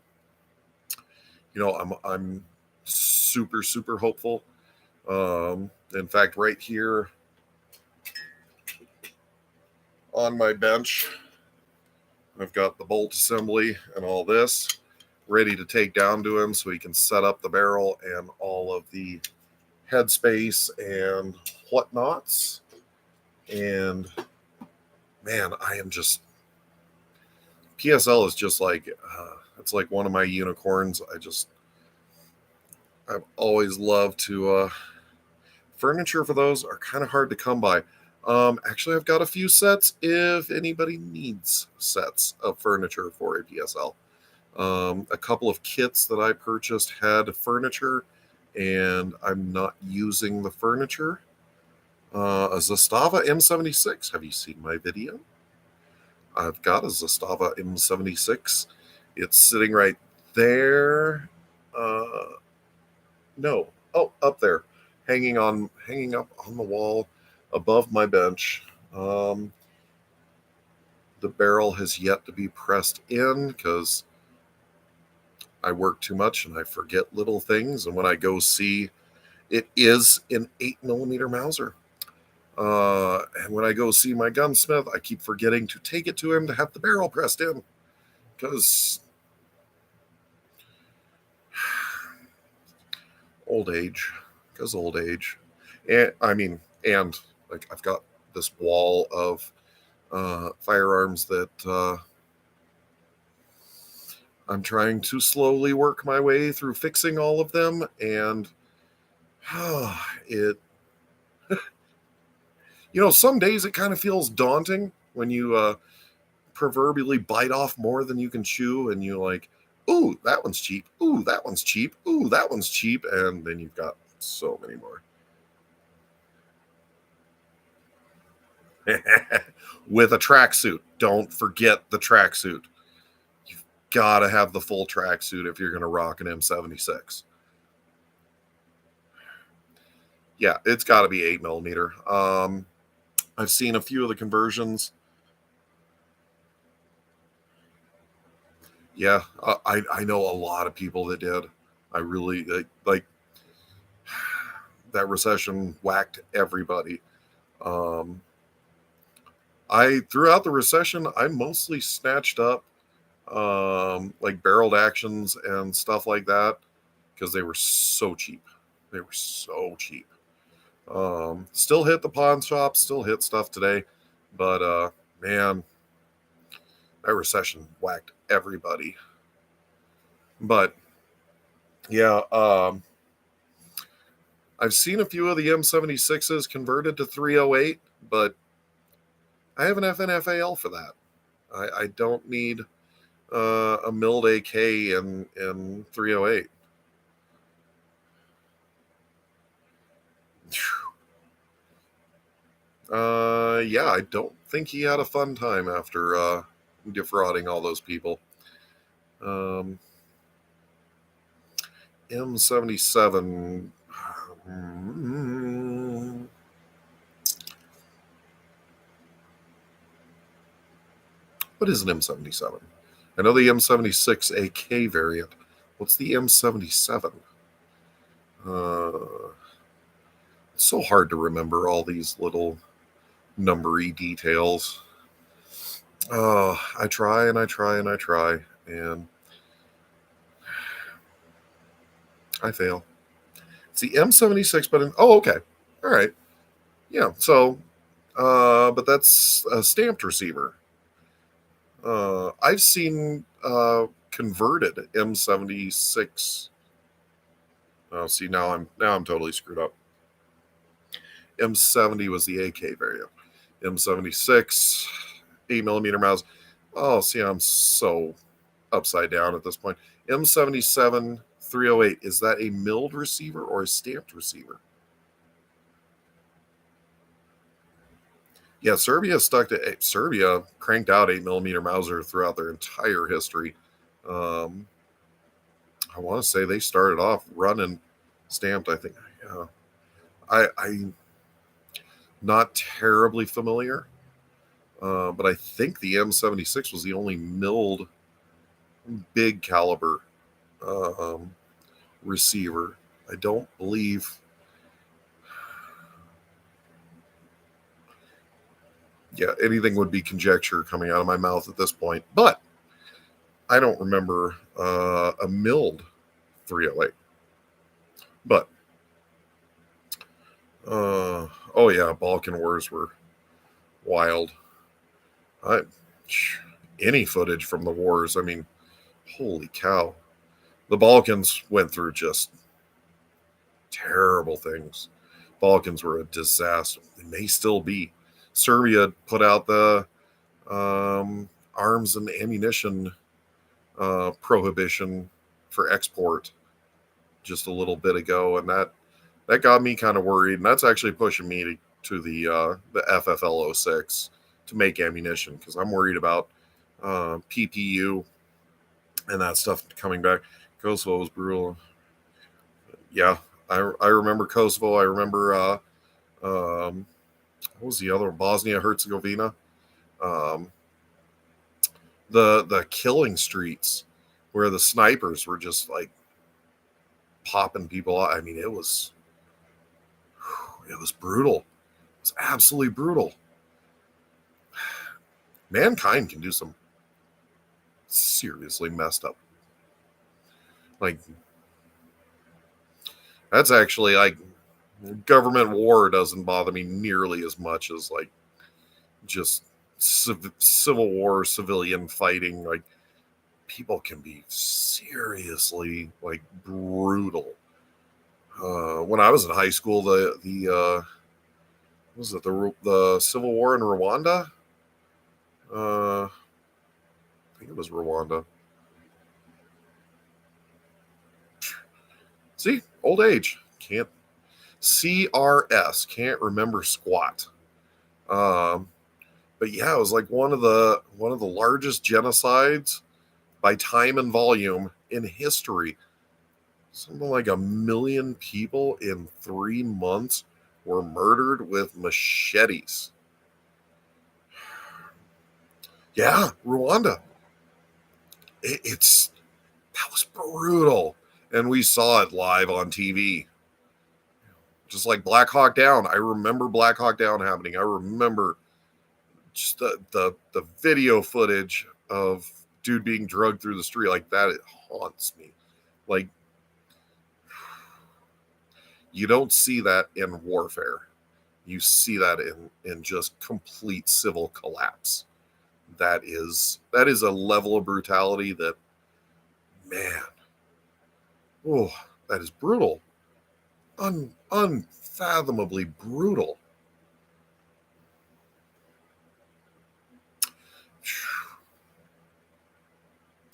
You know, I'm super super hopeful. In fact, right here on my bench, I've got the bolt assembly and all this ready to take down to him so he can set up the barrel and all of the headspace and whatnots. And man, I am just PSL is just like it's like one of my unicorns. I've always loved to furniture for those are kind of hard to come by. Actually, I've got a few sets if anybody needs sets of furniture for a PSL. A couple of kits that I purchased had furniture, and I'm not using the furniture. A Zastava M76. Have you seen my video? I've got a Zastava M76. It's sitting right there. No, oh, up there, hanging up on the wall above my bench. The barrel has yet to be pressed in because I work too much and I forget little things. And when I go see, it is an 8mm Mauser. And when I go see my gunsmith, I keep forgetting to take it to him to have the barrel pressed in because old age. Because old age. And and like I've got this wall of firearms that I'm trying to slowly work my way through fixing all of them, and it, some days it kind of feels daunting when you proverbially bite off more than you can chew, and you're like, ooh, that one's cheap. Ooh, that one's cheap. Ooh, that one's cheap. And then you've got so many more. With a tracksuit. Don't forget the tracksuit. You've got to have the full tracksuit if you're going to rock an M76. Yeah, it's got to be 8mm. I've seen a few of the conversions. Yeah, I know a lot of people that did. I really like that recession whacked everybody. I throughout the recession, I mostly snatched up like barreled actions and stuff like that because they were so cheap. They were so cheap. Still hit the pawn shop, still hit stuff today, but man, that recession whacked everybody. But yeah, I've seen a few of the M76s converted to 308, but I have an FNFAL for that. I don't need a milled AK in 308. Yeah, I don't think he had a fun time after defrauding all those people. M77. What is an M77? I know the M76 AK variant. What's the M77? It's so hard to remember all these little numbery details. I try and I try and I try, and I fail. It's the M76, but okay. All right. Yeah, so, but that's a stamped receiver. I've seen converted M76. Oh, see, now I'm totally screwed up. M70 was the AK variant. M76, 8mm Maus. Oh, see, I'm so upside down at this point. M77 308, is that a milled receiver or a stamped receiver? Yeah, Serbia cranked out 8mm Mauser throughout their entire history. I want to say they started off running stamped. I think, yeah. I'm not terribly familiar, but I think the M76 was the only milled big caliber receiver. I don't believe. Yeah, anything would be conjecture coming out of my mouth at this point. But I don't remember a milled 308. But oh yeah, Balkan Wars were wild. Any footage from the wars, I mean, holy cow. The Balkans went through just terrible things. Balkans were a disaster. They may still be. Serbia put out the arms and ammunition prohibition for export just a little bit ago, and that got me kind of worried. And that's actually pushing me to the FFL 06 to make ammunition, because I'm worried about PPU and that stuff coming back. Kosovo was brutal. Yeah, I remember Kosovo. I remember what was the other one? Bosnia Herzegovina. The killing streets where the snipers were just like popping people out. I mean, it was brutal. It was absolutely brutal. Mankind can do some seriously messed up. Like, that's actually like, government war doesn't bother me nearly as much as like just civil war, civilian fighting. Like, people can be seriously like brutal. When I was in high school, was it the civil war in Rwanda? I think it was Rwanda. See, old age, can't. CRS, can't remember squat. But yeah, it was like one of the largest genocides by time and volume in history. Something like 1 million people in 3 months were murdered with machetes. Yeah, Rwanda. That was brutal, and we saw it live on TV. Just like Black Hawk Down. I remember Black Hawk Down happening. I remember just the video footage of dude being drugged through the street like that. It haunts me. Like, you don't see that in warfare. You see that in just complete civil collapse. That is a level of brutality that, man, oh, that is brutal. Unfathomably brutal.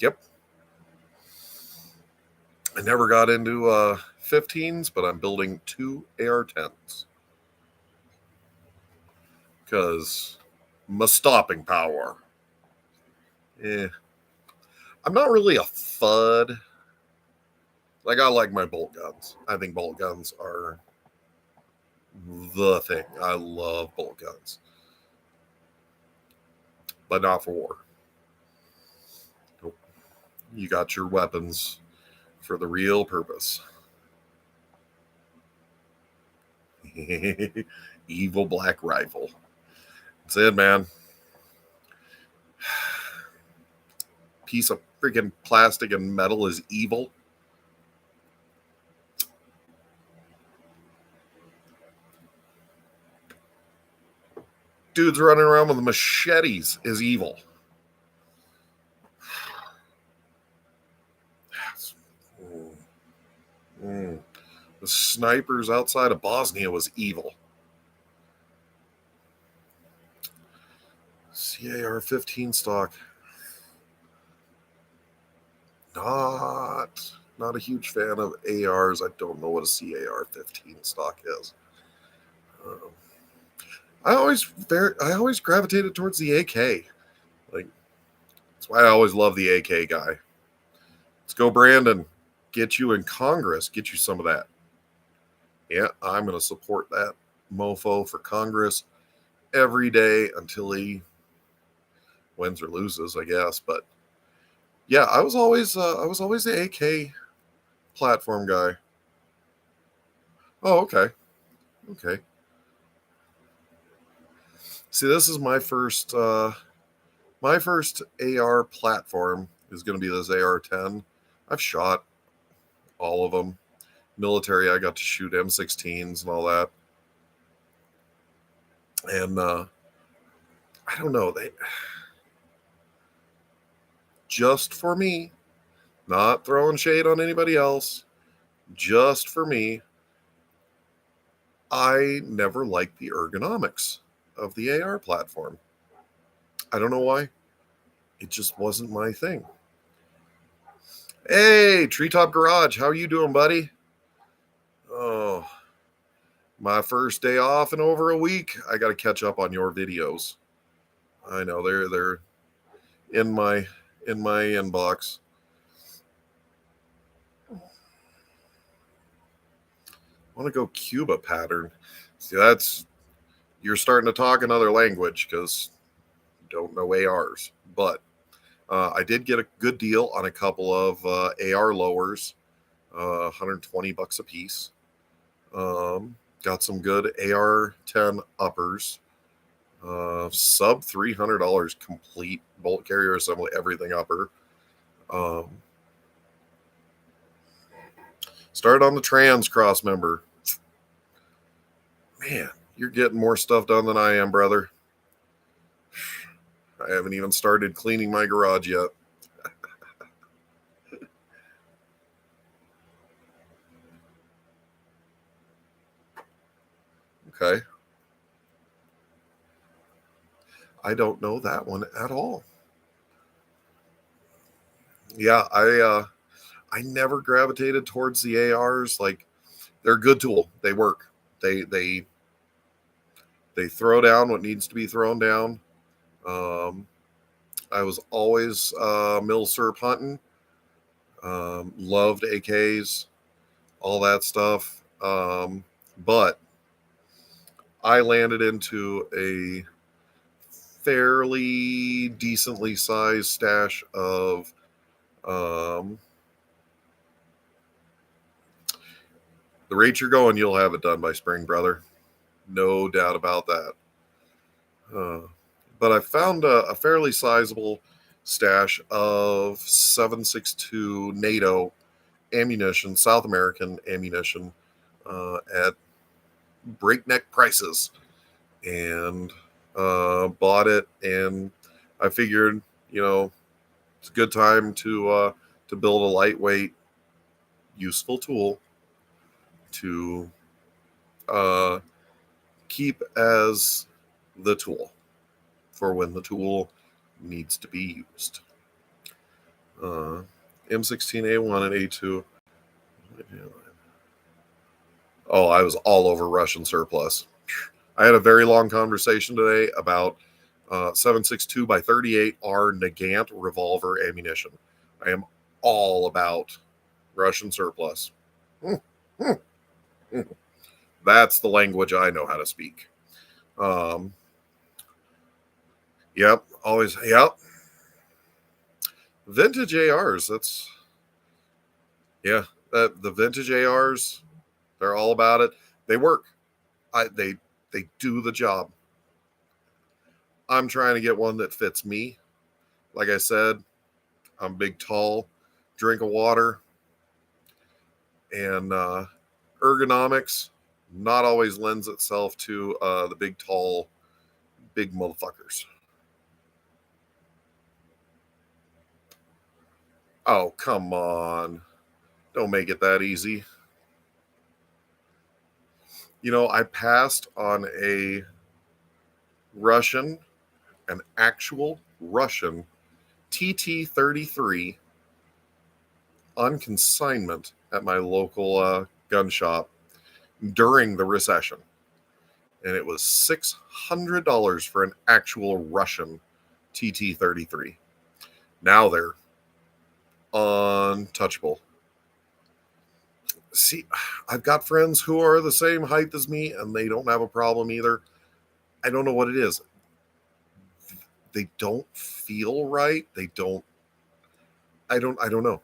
Yep. I never got into 15s, but I'm building 2 AR-10s. Because my stopping power. I'm not really a FUD. Like, I like my bolt guns. I think bolt guns are the thing. I love bolt guns. But not for war. you got your weapons for the real purpose. Evil black rifle. That's it, man. Piece of freaking plastic and metal is evil. Dudes running around with machetes is evil. The snipers outside of Bosnia was evil. CAR-15 stock. Not a huge fan of ARs. I don't know what a CAR-15 stock is. I always gravitated towards the AK. Like, that's why I always love the AK guy. Let's go, Brandon. Get you in Congress. Get you some of that. Yeah, I'm going to support that mofo for Congress every day until he wins or loses, I guess. But yeah, I was always the AK platform guy. Oh, okay. See, this is my first AR platform is going to be this AR-10. I've shot all of them. Military, I got to shoot M16s and all that. And I don't know, they just for me, not throwing shade on anybody else, just for me, I never liked the ergonomics of the AR platform. I don't know why. It just wasn't my thing. Hey, Treetop Garage, how are you doing, buddy? Oh, my first day off in over a week. I got to catch up on your videos. I know they're in my inbox. I want to go Cuba pattern. See, you're starting to talk another language because you don't know ARs. But I did get a good deal on a couple of AR lowers, $120 a piece. Got some good AR-10 uppers, sub $300 complete bolt carrier assembly, everything upper. Started on the trans cross member. Man, you're getting more stuff done than I am, brother. I haven't even started cleaning my garage yet. Okay. I don't know that one at all. Yeah, I never gravitated towards the ARs. Like, they're a good tool. They work. They throw down what needs to be thrown down. I was always Milsurp hunting. Loved AKs, all that stuff. But I landed into a fairly decently sized stash of the rate you're going, you'll have it done by spring, brother. No doubt about that. But I found a fairly sizable stash of 7.62 NATO ammunition, South American ammunition, at breakneck prices, and bought it. And I figured, it's a good time to build a lightweight, useful tool to keep as the tool for when the tool needs to be used. M16A1 and A2. Oh, I was all over Russian surplus. I had a very long conversation today about 7.62 by 38R Nagant revolver ammunition. I am all about Russian surplus. That's the language I know how to speak. Yep, always, yep. Vintage ARs. The vintage ARs. They're all about it. They work. They do the job. I'm trying to get one that fits me. Like I said, I'm big, tall, drink of water, and ergonomics not always lends itself to the big, tall, big motherfuckers. Oh, come on. Don't make it that easy. I passed on an actual Russian TT-33 on consignment at my local gun shop during the recession. And it was $600 for an actual Russian TT-33. Now they're untouchable. See, I've got friends who are the same height as me and they don't have a problem either. I don't know what it is. They don't feel right. I don't know.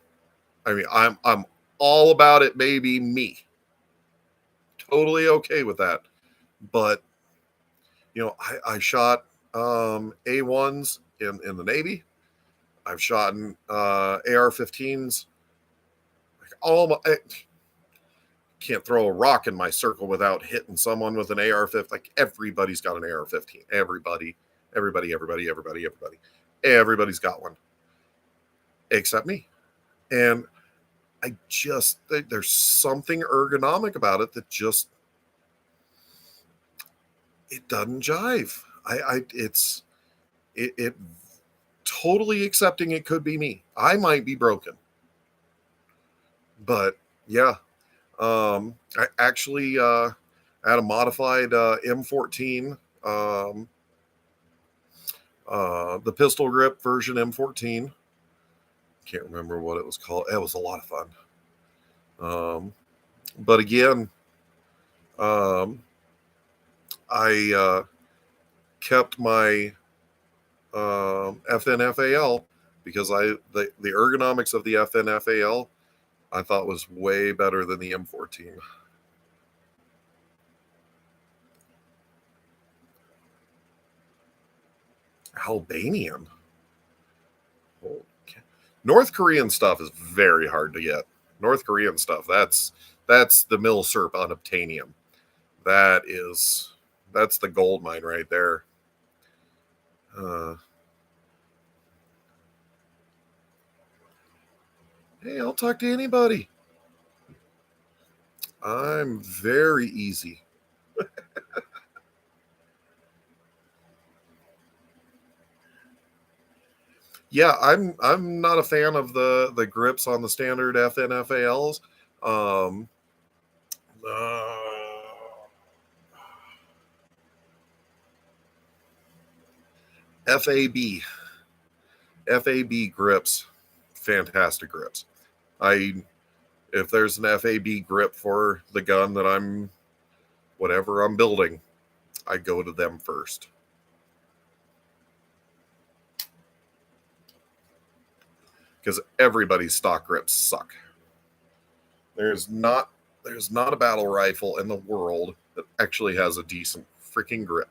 I mean, I'm all about it, baby, me. Totally okay with that. But I shot A1s in the Navy. I've shot in AR-15s. I can't throw a rock in my circle without hitting someone with an AR-15. Like everybody's got an AR-15. Everybody's got one, except me. And there's something ergonomic about it that just it doesn't jive. It totally accepting it could be me. I might be broken, but yeah. I actually had a modified M14, the pistol grip version M14. Can't remember what it was called. It was a lot of fun. But again, I kept my FNFAL because the ergonomics of the FNFAL I thought was way better than the M14. Albanian. Okay. North Korean stuff is very hard to get. North Korean stuff, that's the milsurp unobtainium. That's the gold mine right there. Hey, I'll talk to anybody. I'm very easy. Yeah, I'm not a fan of the grips on the standard FNFALs. FAB grips, fantastic grips. If there's an FAB grip for the gun that I'm building, I go to them first. Because everybody's stock grips suck. There's not a battle rifle in the world that actually has a decent freaking grip.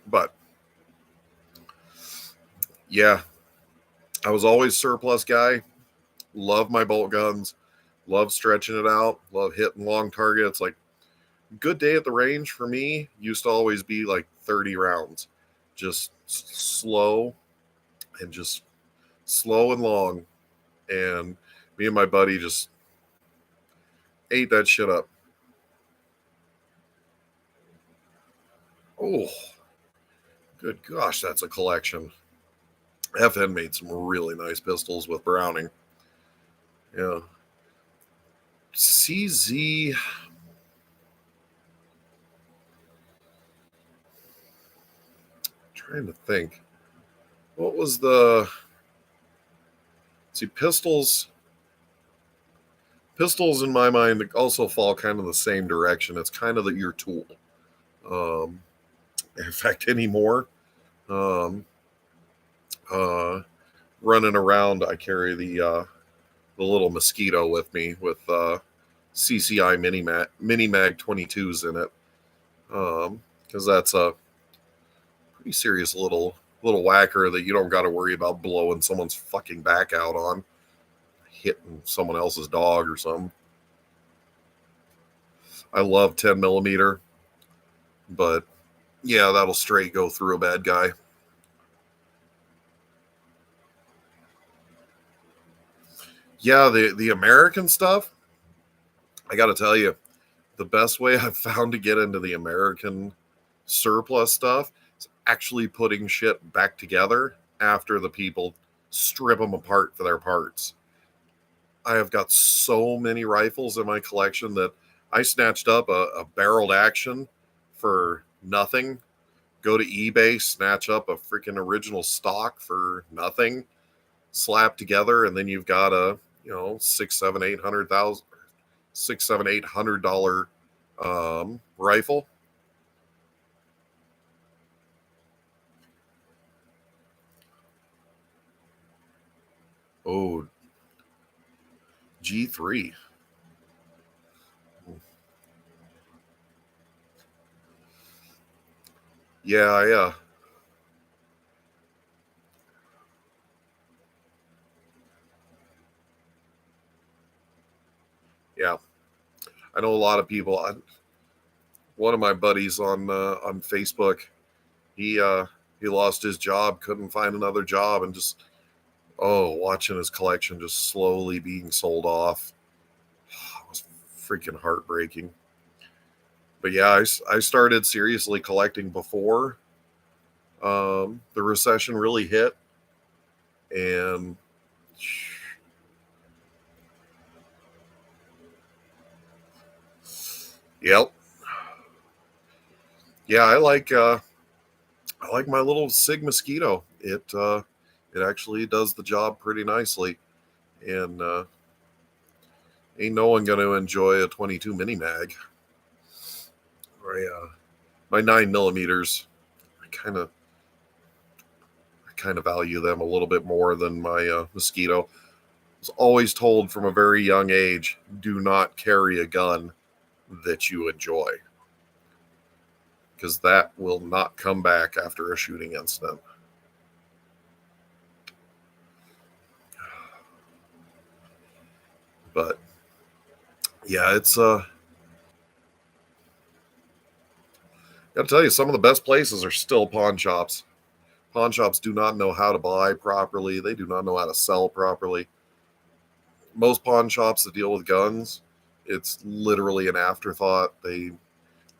But yeah, I was always surplus guy. Love my bolt guns. Love stretching it out. Love hitting long targets. Like good day at the range for me used to always be like 30 rounds. Just slow and long. And me and my buddy just ate that shit up. Oh, good gosh, that's a collection. FN made some really nice pistols with Browning. Yeah. CZ. Trying to think. What was the. See, pistols. Pistols, in my mind, also fall kind of the same direction. It's kind of your tool. In fact, anymore, Um, uh, Running around, I carry the little mosquito with me with CCI mini mag 22s in it, because that's a pretty serious little whacker that you don't got to worry about blowing someone's fucking back out on, hitting someone else's dog or something. I love 10 millimeter, but yeah, that'll straight go through a bad guy. Yeah, the American stuff, I got to tell you, the best way I've found to get into the American surplus stuff is actually putting shit back together after the people strip them apart for their parts. I have got so many rifles in my collection that I snatched up a barreled action for nothing. Go to eBay, snatch up a freaking original stock for nothing, slap together, and then you've got a six, seven, $800 rifle. Oh, G3. Yeah, yeah, yeah. I know a lot of people. One of my buddies on Facebook, he uh, he lost his job, couldn't find another job, and just watching his collection just slowly being sold off. It was freaking heartbreaking. But yeah, I started seriously collecting before the recession really hit, and yep, yeah, I like my little Sig Mosquito. It actually does the job pretty nicely, and ain't no one gonna enjoy a 22 mini mag. My 9 millimeters, I kind of value them a little bit more than my Mosquito. I was always told from a very young age, do not carry a gun that you enjoy, because that will not come back after a shooting incident. But yeah, it's gotta tell you, some of the best places are still pawn shops. Pawn shops do not know how to buy properly. They do not know how to sell properly. Most pawn shops that deal with guns, it's literally an afterthought. They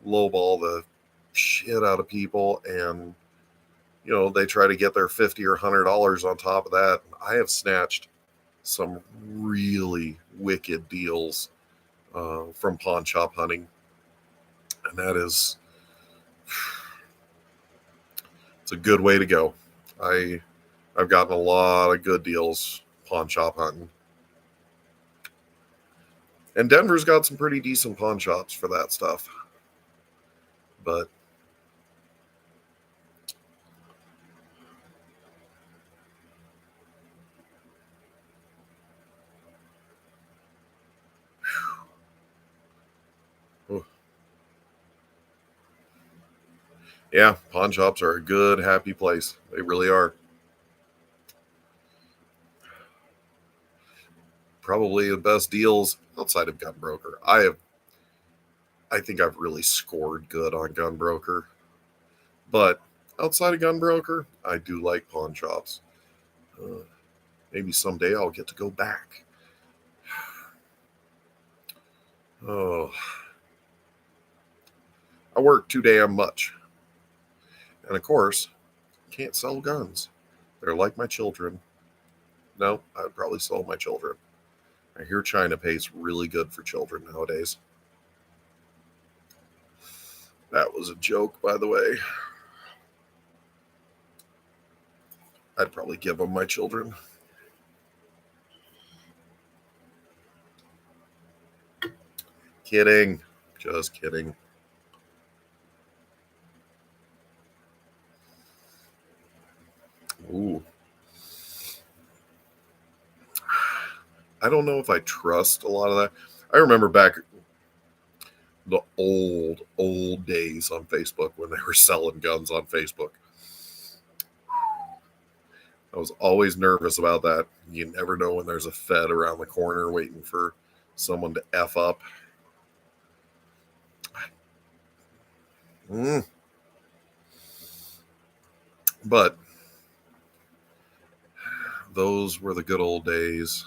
lowball the shit out of people, and they try to get their 50 or $100 on top of that. I have snatched some really wicked deals from pawn shop hunting, and that is it's a good way to go. I I've gotten a lot of good deals pawn shop hunting, and Denver's got some pretty decent pawn shops for that stuff. But oh, yeah, pawn shops are a good, happy place. They really are. Probably the best deals outside of Gunbroker. I think I've really scored good on Gunbroker, but outside of Gunbroker, I do like pawn shops. Uh, Maybe someday I'll get to go back. Oh, I work too damn much, and of course, can't sell guns. They're like my children. No, I'd probably sell my children. I hear China pays really good for children nowadays. That was a joke, by the way. I'd probably give them my children. Kidding. Just kidding. I don't know if I trust a lot of that. I remember back the old days on Facebook when they were selling guns on Facebook. I was always nervous about that. You never know when there's a Fed around the corner waiting for someone to F up. Mm. But those were the good old days.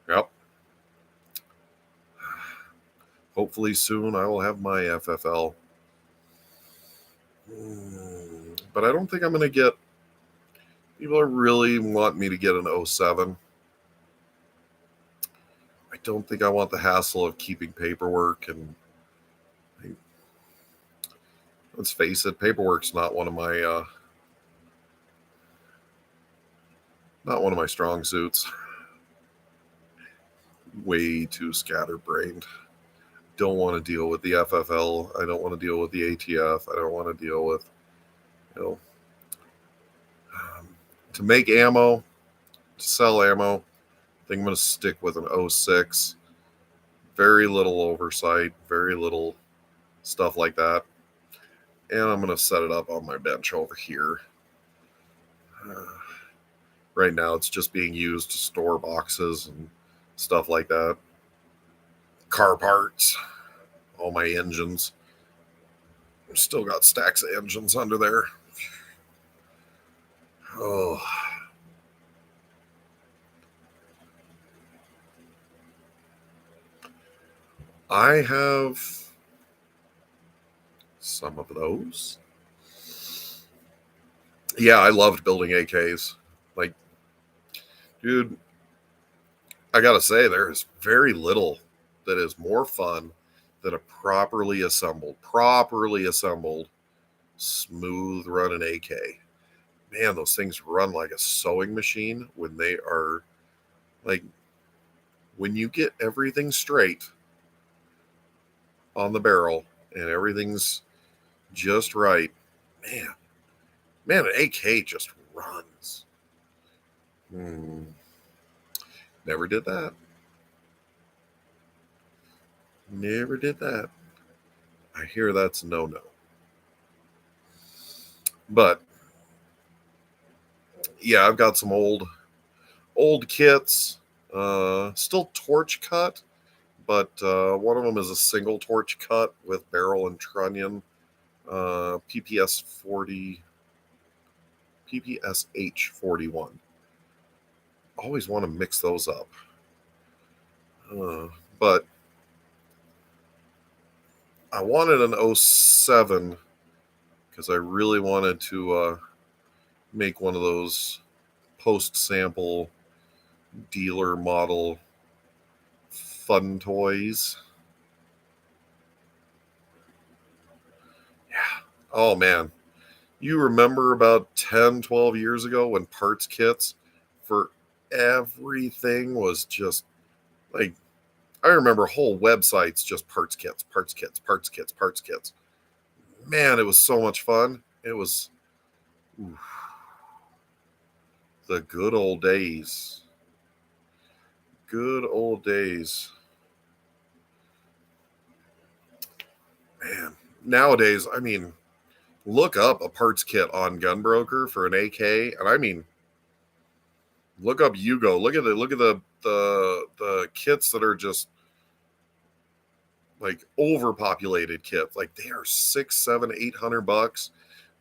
Yep. Hopefully soon I will have my FFL. But I don't think I'm going to get. People are really want me to get an 07. I don't think I want the hassle of keeping paperwork, and let's face it, paperwork's not one of my strong suits. Way too scatterbrained. Don't want to deal with the FFL. I don't want to deal with the ATF. I don't want to deal with, you know, to make ammo, to sell ammo. I think I'm going to stick with an 06. Very little oversight, very little stuff like that. And I'm going to set it up on my bench over here. Right now, it's just being used to store boxes and stuff like that. Car parts, all my engines. Still got stacks of engines under there. Oh. I have some of those. Yeah, I loved building AKs. Like, dude, I gotta say, there's very little that is more fun than a properly assembled, smooth running AK. Man, those things run like a sewing machine when they are like, when you get everything straight on the barrel and everything's just right, man, an AK just runs. Never did that. Never did that. I hear that's no. But yeah, I've got some old kits, still torch cut, but one of them is a single torch cut with barrel and trunnion, PPS 40, PPSH 41. Always want to mix those up, but I wanted an 07 because I really wanted to make one of those post-sample dealer model fun toys. Yeah. Oh, man. You remember about 10, 12 years ago when parts kits for everything was just like, I remember whole websites just parts kits. Man, it was so much fun. It was the good old days. Good old days. Man, nowadays, I mean, look up a parts kit on Gunbroker for an AK, and I mean, look up Yugo. Look at the kits that are just like overpopulated kits. Like they are $600, $700, $800.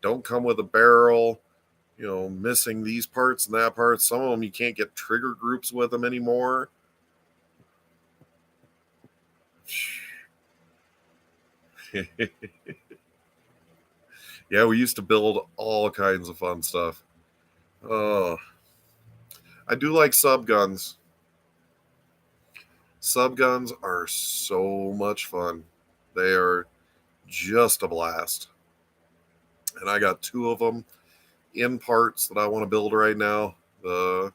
Don't come with a barrel. You know, missing these parts and that part. Some of them you can't get trigger groups with them anymore. Yeah, we used to build all kinds of fun stuff. Oh, I do like sub guns. Sub guns are so much fun. They are just a blast. And I got two of them in parts that I want to build right now. The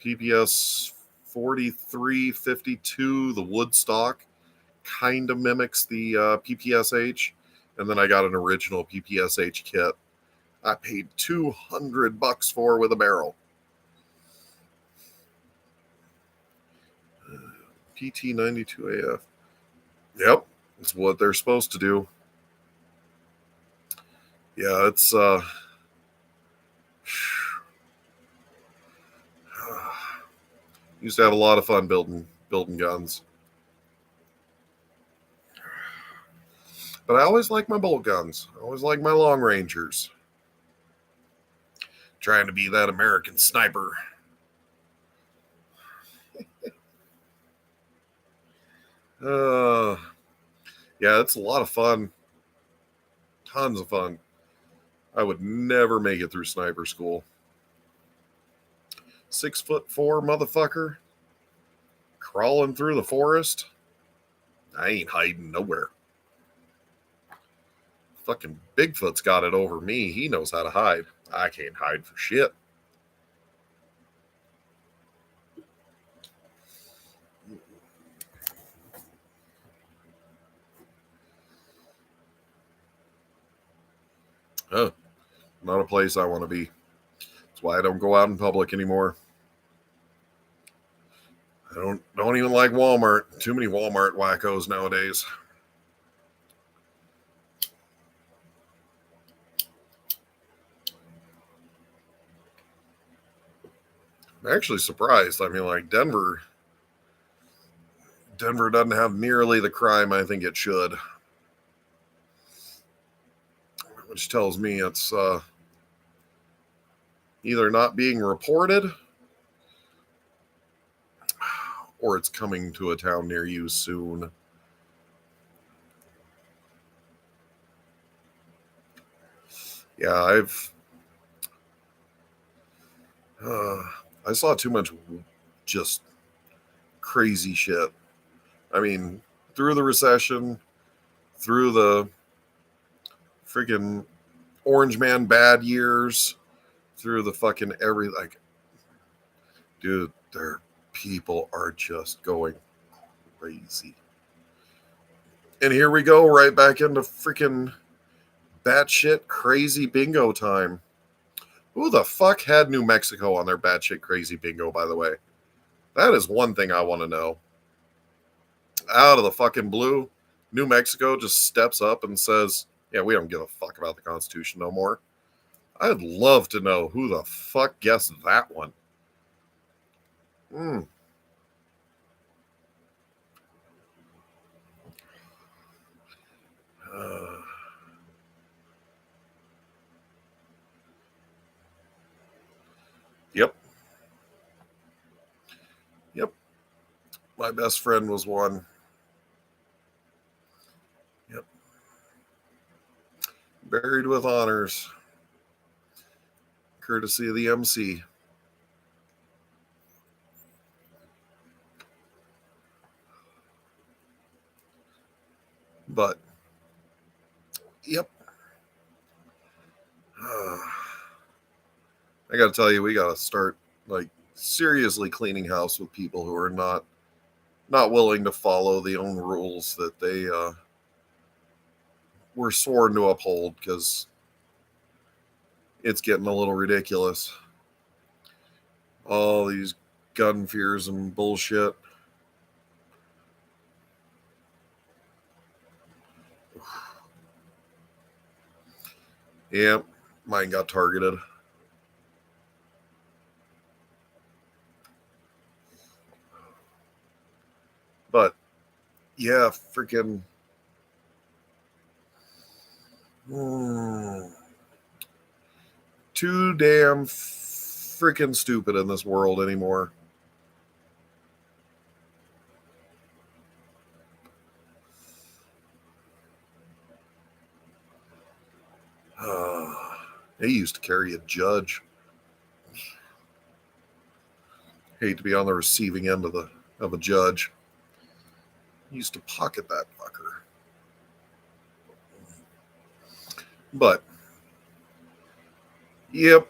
PPS 4352, the Woodstock, kind of mimics the PPSH. And then I got an original PPSH kit. I paid $200 for with a barrel. PT92AF. Yep, it's what they're supposed to do. Yeah, it's used to have a lot of fun building guns. But I always like my bolt guns. I always like my long rangers. Trying to be that American sniper. Yeah, it's a lot of fun. Tons of fun. I would never make it through sniper school. 6'4" motherfucker crawling through the forest. I ain't hiding nowhere. Fucking Bigfoot's got it over me. He knows how to hide. I can't hide for shit. Not a place I want to be. That's why I don't go out in public anymore. I don't even like Walmart. Too many Walmart wackos nowadays. I'm actually surprised. I mean, like Denver doesn't have nearly the crime I think it should. Which tells me it's either not being reported or it's coming to a town near you soon. Yeah, I saw too much just crazy shit. I mean, through the recession, through the freaking Orange Man bad years, through the fucking dude, their people are just going crazy. And here we go, right back into freaking batshit crazy bingo time. Who the fuck had New Mexico on their batshit crazy bingo, by the way? That is one thing I want to know. Out of the fucking blue, New Mexico just steps up and says, yeah, we don't give a fuck about the Constitution no more. I'd love to know who the fuck guessed that one. Yep. My best friend was one. Yep. Buried with honors. Courtesy of the MC. But, yep. I got to tell you, we got to start like seriously cleaning house with people who are not willing to follow the own rules that they were sworn to uphold, because it's getting a little ridiculous. All these gun fears and bullshit. Yep, mine got targeted. But yeah, freaking too damn freaking stupid in this world anymore. They used to carry a judge. Hate to be on the receiving end of a judge. Used to pocket that fucker. But yep.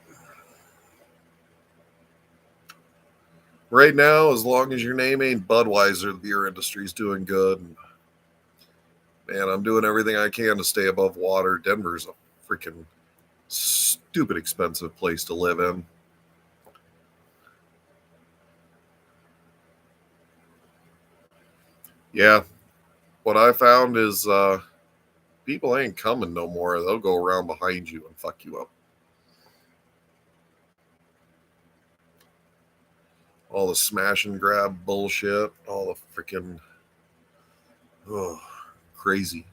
Right now, as long as your name ain't Budweiser, the beer industry's doing good. Man, I'm doing everything I can to stay above water. Denver's a freaking stupid stupid expensive place to live in. Yeah, what I found is people ain't coming no more. They'll go around behind you and fuck you up. All the smash and grab bullshit, all the freaking crazy,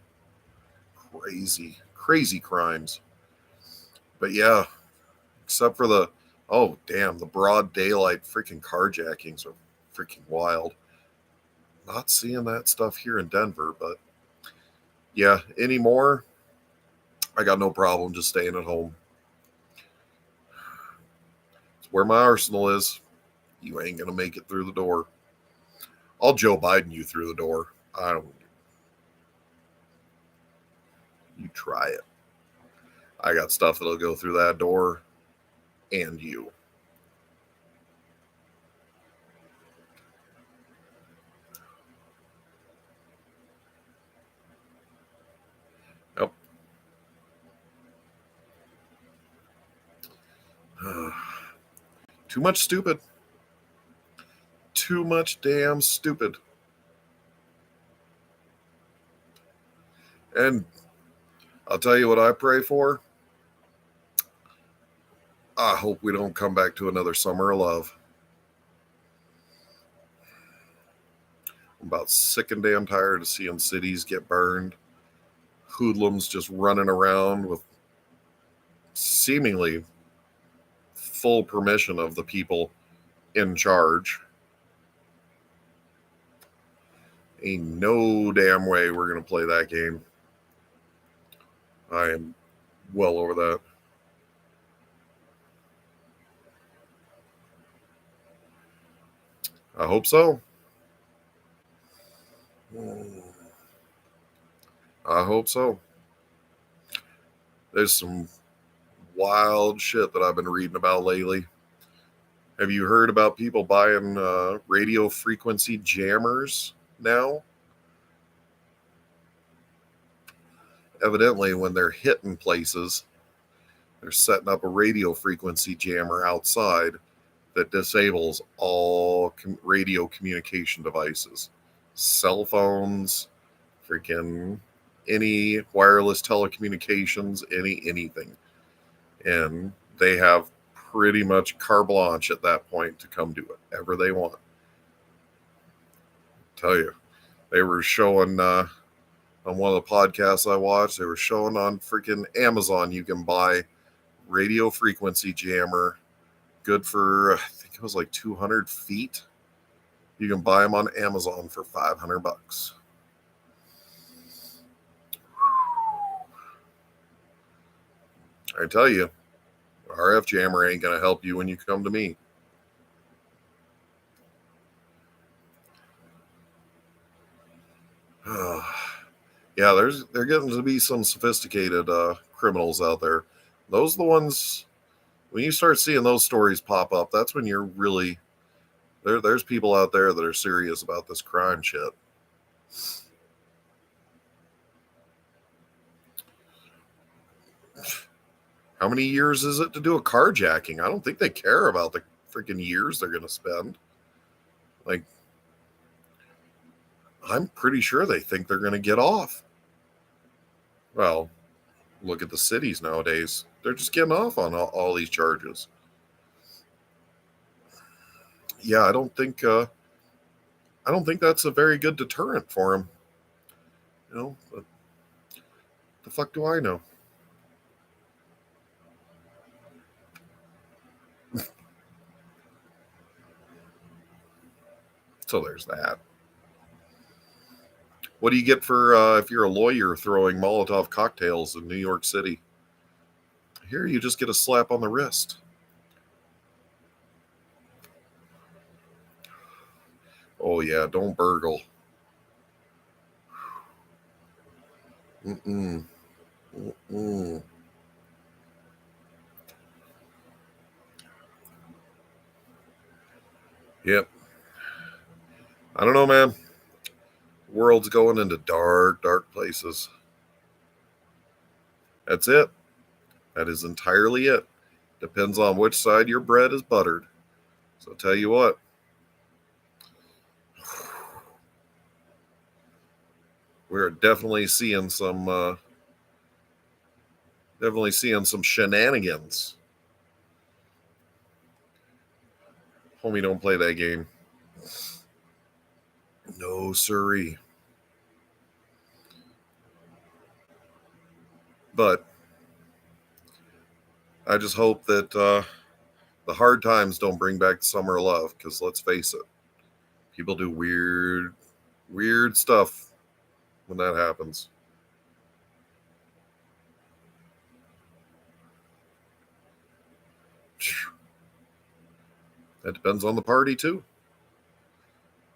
crazy crimes. But yeah, except for the the broad daylight freaking carjackings are freaking wild. Not seeing that stuff here in Denver, but yeah, anymore, I got no problem just staying at home. It's where my arsenal is. You ain't gonna make it through the door. I'll Joe Biden you through the door. I don't. You try it. I got stuff that'll go through that door, and you. Yep. Too much stupid. Too much damn stupid. And I'll tell you what I pray for. I hope we don't come back to another summer of love. I'm about sick and damn tired of seeing cities get burned. Hoodlums just running around with seemingly full permission of the people in charge. Ain't no damn way we're going to play that game. I am well over that. I hope so. I hope so. There's some wild shit that I've been reading about lately. Have you heard about people buying radio frequency jammers now? Evidently, when they're hitting places, they're setting up a radio frequency jammer outside that disables all radio communication devices, cell phones, freaking any wireless telecommunications, anything. And they have pretty much carte blanche at that point to come do whatever they want. Tell you, they were showing on one of the podcasts I watched, they were showing on freaking Amazon you can buy radio frequency jammer, good for I think it was like 200 feet. You can buy them on Amazon for $500. I tell you, RF jammer ain't gonna help you when you come to me. Yeah, they're getting to be some sophisticated criminals out there. Those are the ones. When you start seeing those stories pop up, that's when you're really there's people out there that are serious about this crime shit. How many years is it to do a carjacking? I don't think they care about the freaking years they're going to spend. Like, I'm pretty sure they think they're going to get off. Well, look at the cities nowadays. They're just getting off on all these charges. Yeah, I don't think that's a very good deterrent for them. You know, but the fuck do I know? So there's that. What do you get for if you're a lawyer throwing Molotov cocktails in New York City? Here you just get a slap on the wrist. Oh yeah, don't burgle. Mm-mm. Mm-mm. Yep. I don't know, man. The world's going into dark, dark places. That's it. That is entirely it. Depends on which side your bread is buttered. So I'll tell you what. We're definitely seeing some shenanigans. Homie, don't play that game. No, sirree. But I just hope that the hard times don't bring back the summer of love, because let's face it, people do weird stuff when that happens. That depends on the party, too.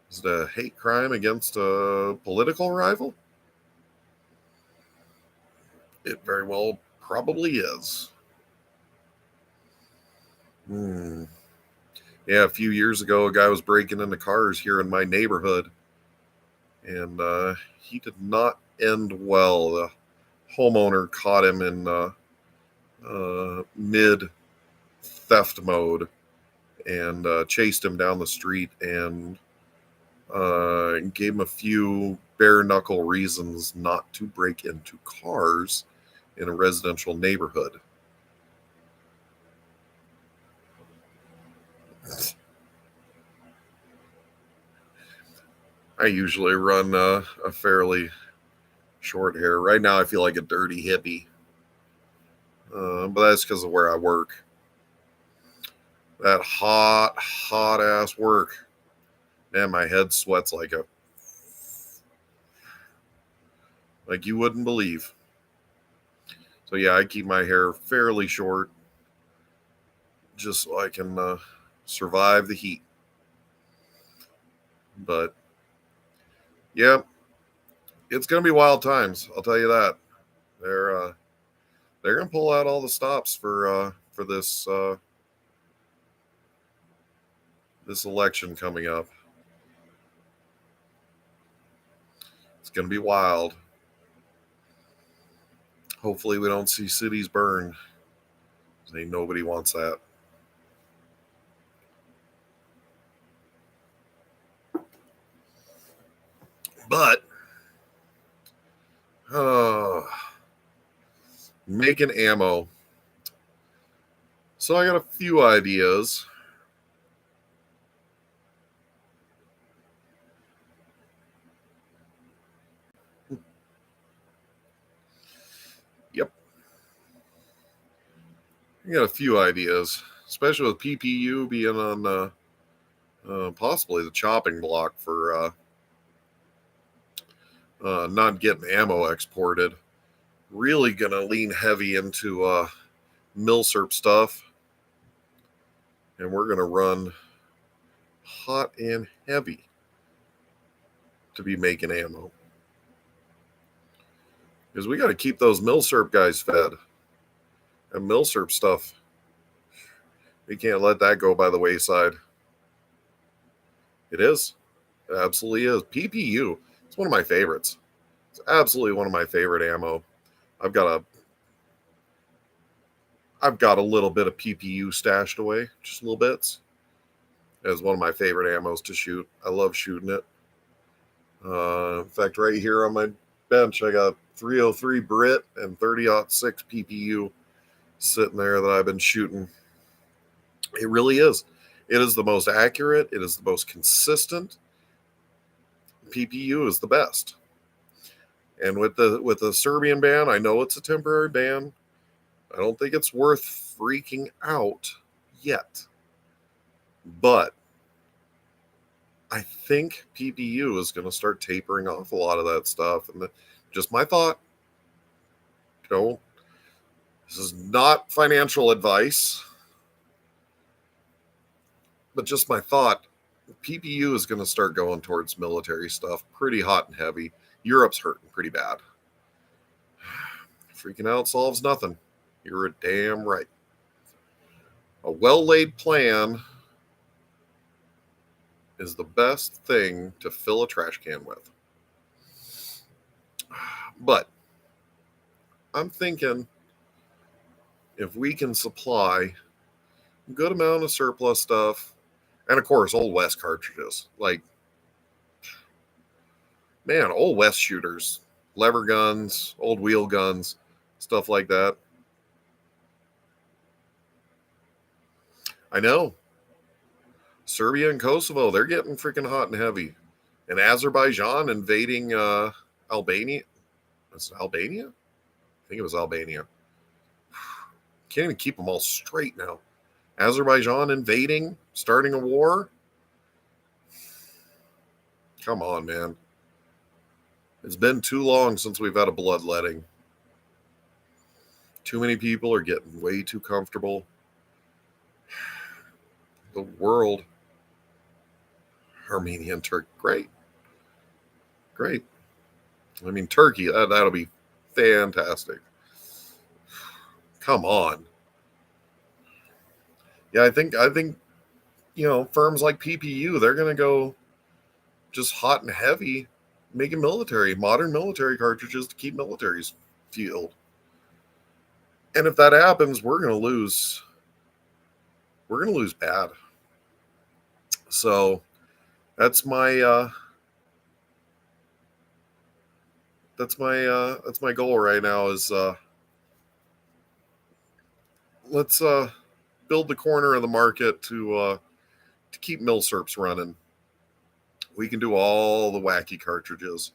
Is it a hate crime against a political rival? It very well probably is. Yeah, a few years ago, a guy was breaking into cars here in my neighborhood, and he did not end well. The homeowner caught him in mid theft mode and chased him down the street and gave him a few bare knuckle reasons not to break into cars in a residential neighborhood. I usually run a fairly short hair. Right now, I feel like a dirty hippie, but that's because of where I work. That hot ass work. Man, my head sweats like you wouldn't believe. So yeah, I keep my hair fairly short, just so I can survive the heat. But yeah, it's gonna be wild times. I'll tell you that. They're gonna pull out all the stops for this election coming up. It's gonna be wild. Hopefully, we don't see cities burn. Ain't nobody wants that. But making ammo. So I got a few ideas. Yep. I got a few ideas, especially with PPU being on possibly the chopping block for not getting ammo exported. Really going to lean heavy into milsurp stuff. And we're going to run hot and heavy to be making ammo. Because we got to keep those milsurp guys fed. And milsurp stuff, we can't let that go by the wayside. It is. It absolutely is. PPU, it's one of my favorites. It's absolutely one of my favorite ammo. I've got a little bit of PPU stashed away, just little bits. It's one of my favorite ammos to shoot. I love shooting it. In fact, right here on my bench, I got 303 Brit and 30-06 PPU sitting there that I've been shooting. It really is. It is the most accurate. It is the most consistent. PPU is the best. And with the Serbian ban, I know it's a temporary ban. I don't think it's worth freaking out yet. But I think PPU is going to start tapering off a lot of that stuff. And just my thought. This is not financial advice, but just my thought. PPU is going to start going towards military stuff pretty hot and heavy. Europe's hurting pretty bad. Freaking out solves nothing. You're a damn right. A well-laid plan is the best thing to fill a trash can with. But I'm thinking if we can supply good amount of surplus stuff. And of course, Old West cartridges. Like, man, Old West shooters, lever guns, old wheel guns, stuff like that. I know. Serbia and Kosovo, they're getting freaking hot and heavy. And Azerbaijan invading Albania. Was it Albania? I think it was Albania. Can't even keep them all straight now. Azerbaijan invading, starting a war. Come on, man. It's been too long since we've had a bloodletting. Too many people are getting way too comfortable. The world, Armenian Turkey, great. Great. I mean, Turkey, that'll be fantastic. Come on. Yeah, I think firms like PPU, they're going to go just hot and heavy making modern military cartridges to keep militaries fueled. And if that happens, we're going to lose. We're going to lose bad. So that's my goal right now is let's build the corner of the market to keep milsurps running. We can do all the wacky cartridges,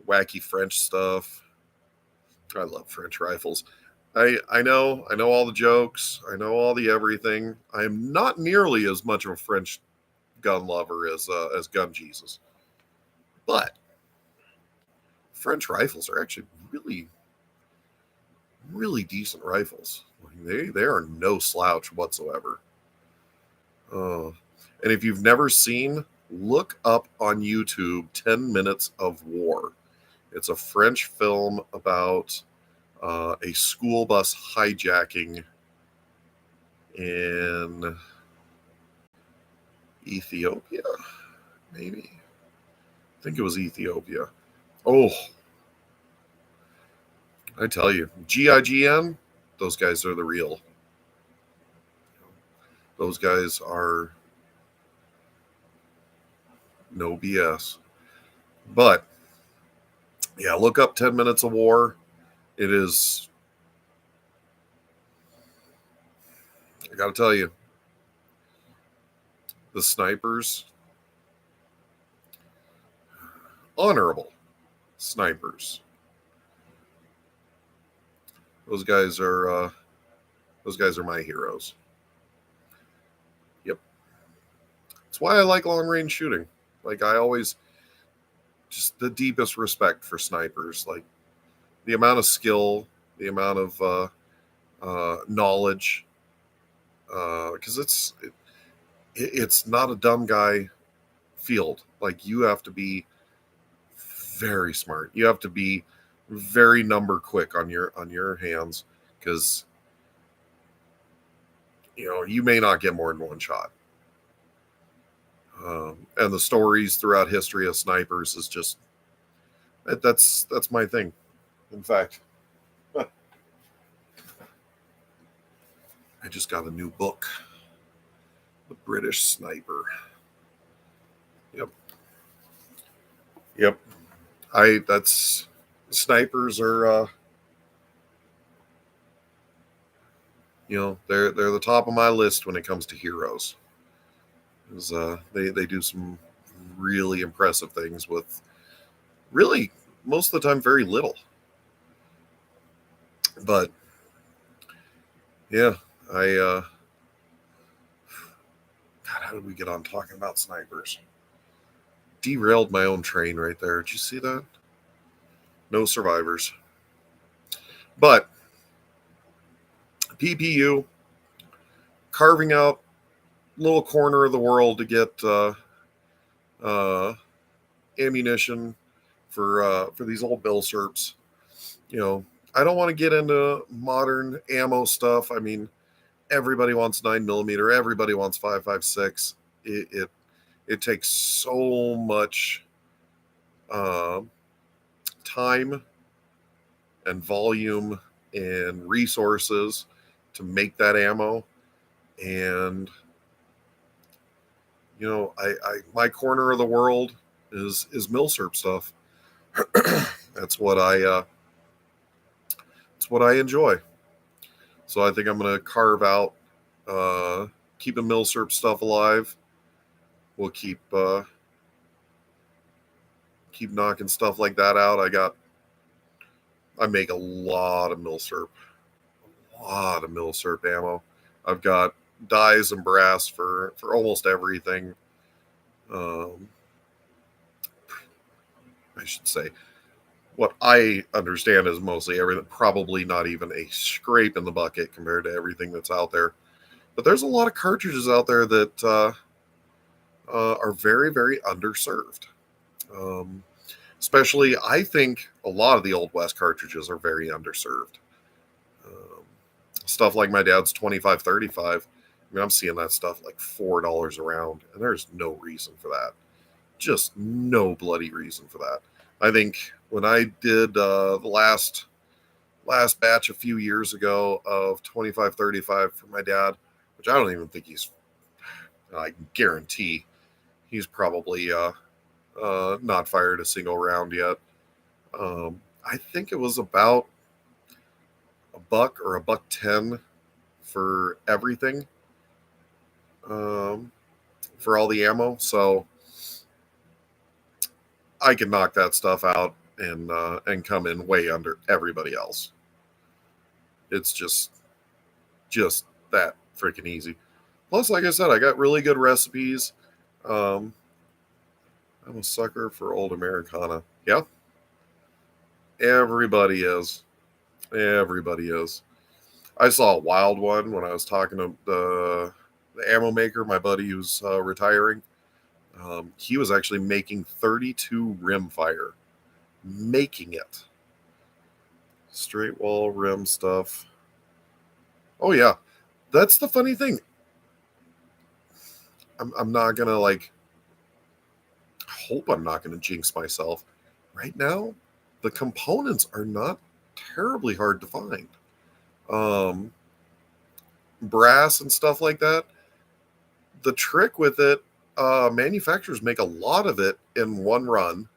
wacky French stuff. I love French rifles. I know all the jokes. I know all the everything. I am not nearly as much of a French gun lover as Gun Jesus, but French rifles are actually really, really decent rifles. They are no slouch whatsoever. And if you've never seen, look up on YouTube 10 Minutes of War. It's a French film about a school bus hijacking in Ethiopia, maybe. I think it was Ethiopia. Oh, I tell you, GIGN, those guys are the real. Those guys are no BS. But yeah, look up 10 Minutes of War. It is, I got to tell you, the snipers, honorable snipers. Those guys are my heroes. Yep. That's why I like long range shooting. Like, I always just the deepest respect for snipers. Like, the amount of skill, the amount of knowledge, because it's not a dumb guy field. Like, you have to be very smart. You have to be very number quick on your hands, because you may not get more than one shot. And the stories throughout history of snipers is just that's my thing. In fact, I just got a new book, The British Sniper. Yep. That's snipers are they're the top of my list when it comes to heroes. They do some really impressive things with really most of the time very little. But yeah, God, how did we get on talking about snipers? Derailed my own train right there. Did you see that? No survivors. But PPU carving out a little corner of the world to get ammunition for these old milsurps. I don't want to get into modern ammo stuff. I mean, everybody wants 9mm. Everybody wants 5.56. It takes so much time and volume and resources to make that ammo. And my corner of the world is milsurp stuff. That's what I enjoy. So I think I'm going to carve out, keeping milsurp stuff alive. We'll keep knocking stuff like that out. I make a lot of milsurp ammo. I've got dyes and brass for almost everything. I should say what I understand is mostly everything, probably not even a scrape in the bucket compared to everything that's out there. But there's a lot of cartridges out there that are very, very underserved. Especially, I think a lot of the Old West cartridges are very underserved. Stuff like my dad's 2535. I mean, I'm seeing that stuff like $4 a round, and there's no reason for that. Just no bloody reason for that. I think when I did the last batch a few years ago of 2535 for my dad, which I don't even think I guarantee he's probably not fired a single round yet. I think it was about $1 or $1.10 for everything, for all the ammo. So I can knock that stuff out and come in way under everybody else. It's just that freaking easy. Plus, like I said, I got really good recipes. I'm a sucker for old Americana. Yeah, everybody is. Everybody is. I saw a wild one when I was talking to the ammo maker, my buddy who's retiring. He was actually making 32 rimfire. Making it. Straight wall rim stuff. Oh, yeah. That's the funny thing. I'm not going to, hope I'm not going to jinx myself. Right now, the components are not terribly hard to find. Brass and stuff like that. The trick with it, manufacturers make a lot of it in one run,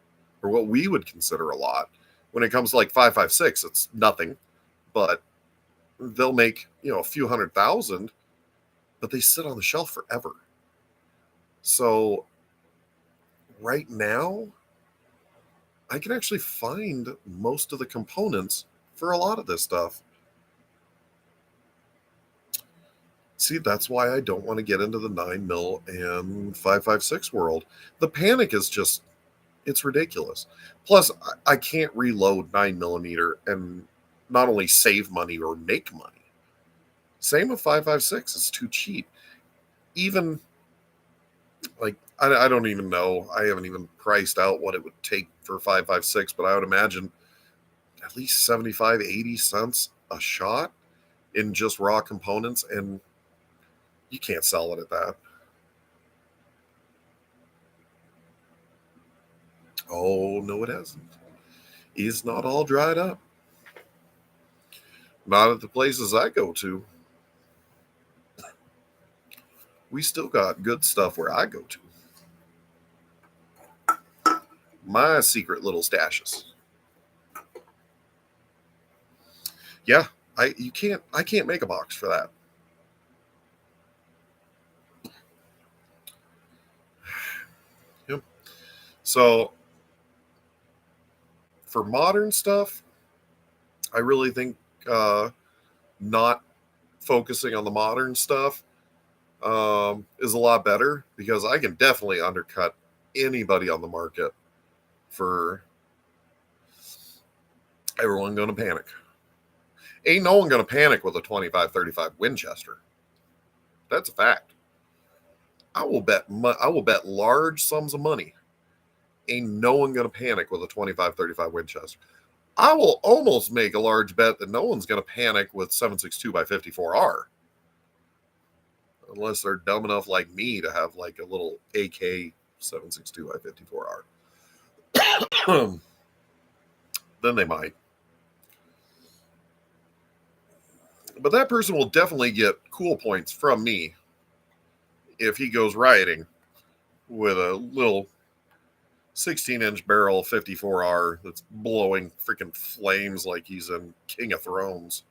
or what we would consider a lot. When it comes to 5.56, it's nothing, but they'll make a few 100,000, but they sit on the shelf forever. So right now, I can actually find most of the components for a lot of this stuff. See, that's why I don't want to get into the 9mm and 5.56 world. The panic is just, it's ridiculous. Plus, I can't reload 9mm and not only save money or make money. Same with 5.56, it's too cheap. Even, I don't even know. I haven't even priced out what it would take for 5.56, but I would imagine at least 75, 80 cents a shot in just raw components, and you can't sell it at that. Oh, no, it hasn't. It's not all dried up. Not at the places I go to. We still got good stuff where I go to. My secret little stashes. Yeah, I can't make a box for that. Yep. So for modern stuff, I really think not focusing on the modern stuff is a lot better, because I can definitely undercut anybody on the market for everyone going to panic. Ain't no one going to panic with a 25-35 Winchester. That's a fact. I will bet large sums of money. Ain't no one going to panic with a 25-35 Winchester. I will almost make a large bet that no one's going to panic with 7.62x54R. Unless they're dumb enough like me to have a little AK 7.62x54R. Then they might. But that person will definitely get cool points from me if he goes rioting with a little 16-inch barrel 54R that's blowing freaking flames like he's in King of Thrones.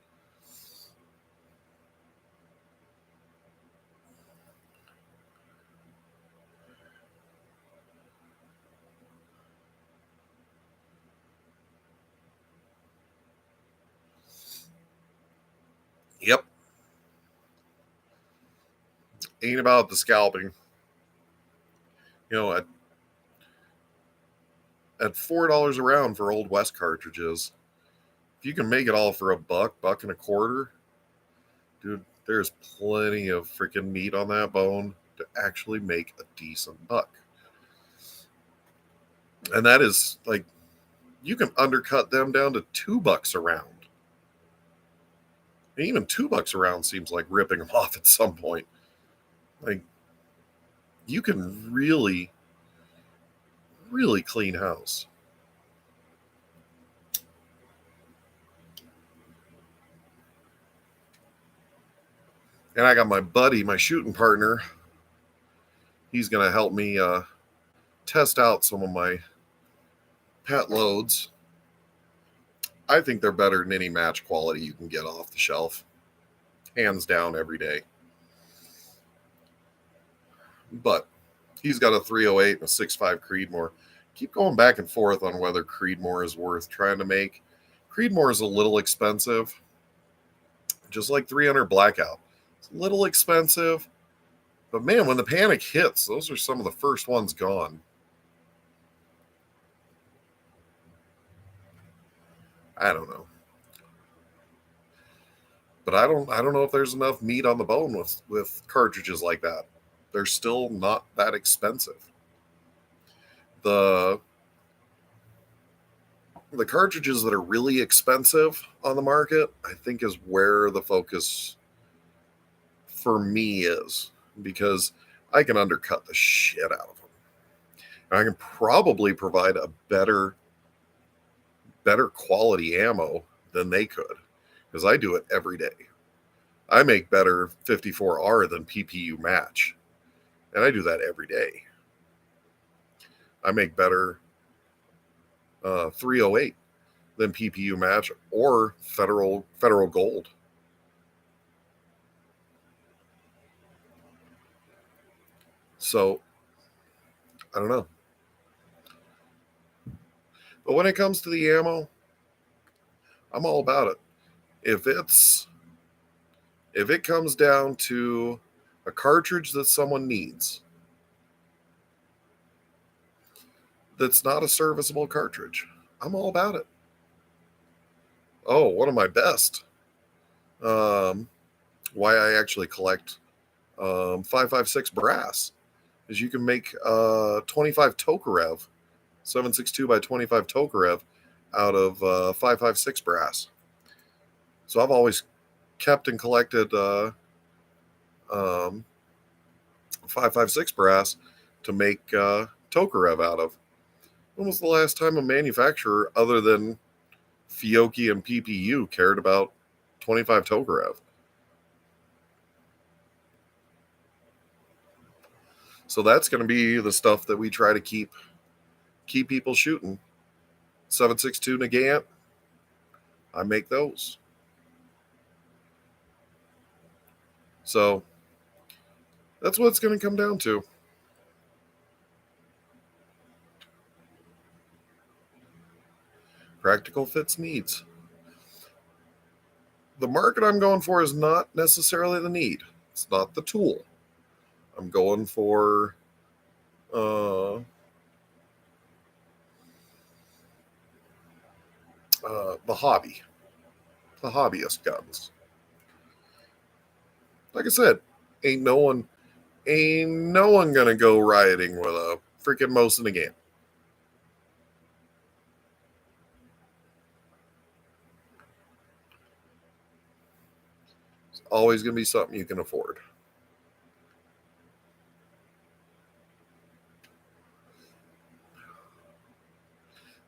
Yep. Ain't about the scalping. You know, at $4 a round for Old West cartridges, if you can make it all for a buck, buck and a quarter, dude, there's plenty of freaking meat on that bone to actually make a decent buck. And that is like, you can undercut them down to $2 a round. And even $2 a round seems like ripping them off at some point. Like, you can really, really clean house. And I got my buddy, my shooting partner. He's going to help me test out some of my pet loads. I think they're better than any match quality you can get off the shelf. Hands down every day. But he's got a 308 and a 6.5 Creedmoor. Keep going back and forth on whether Creedmoor is worth trying to make. Creedmoor is a little expensive, just like 300 Blackout. It's a little expensive, but man, when the panic hits, those are some of the first ones gone. I don't know. But I don't know if there's enough meat on the bone with cartridges like that. They're still not that expensive. The cartridges that are really expensive on the market, I think, is where the focus for me is, because I can undercut the shit out of them. And I can probably provide a better quality ammo than they could, because I do it every day. I make better 54R than PPU match, and I do that every day. I make better 308 than PPU match or federal gold. So I don't know. But when it comes to the ammo, I'm all about it. If it comes down to a cartridge that someone needs, that's not a serviceable cartridge, I'm all about it. Oh, one of my best. Why I actually collect 5.56 brass is you can make 25 Tokarev, 7.62 by 25 Tokarev out of 5.56 brass. So I've always kept and collected 5.56 brass to make Tokarev out of. When was the last time a manufacturer other than Fiocchi and PPU cared about 25 Tokarev? So that's going to be the stuff that we try to keep people shooting. 7.62 Nagant, I make those. So that's what it's going to come down to. Practical fits needs. The market I'm going for is not necessarily the need. It's not the tool. I'm going for the hobby, the hobbyist guns. Like I said, ain't no one gonna go rioting with a freaking Mosin again. It's always gonna be something you can afford.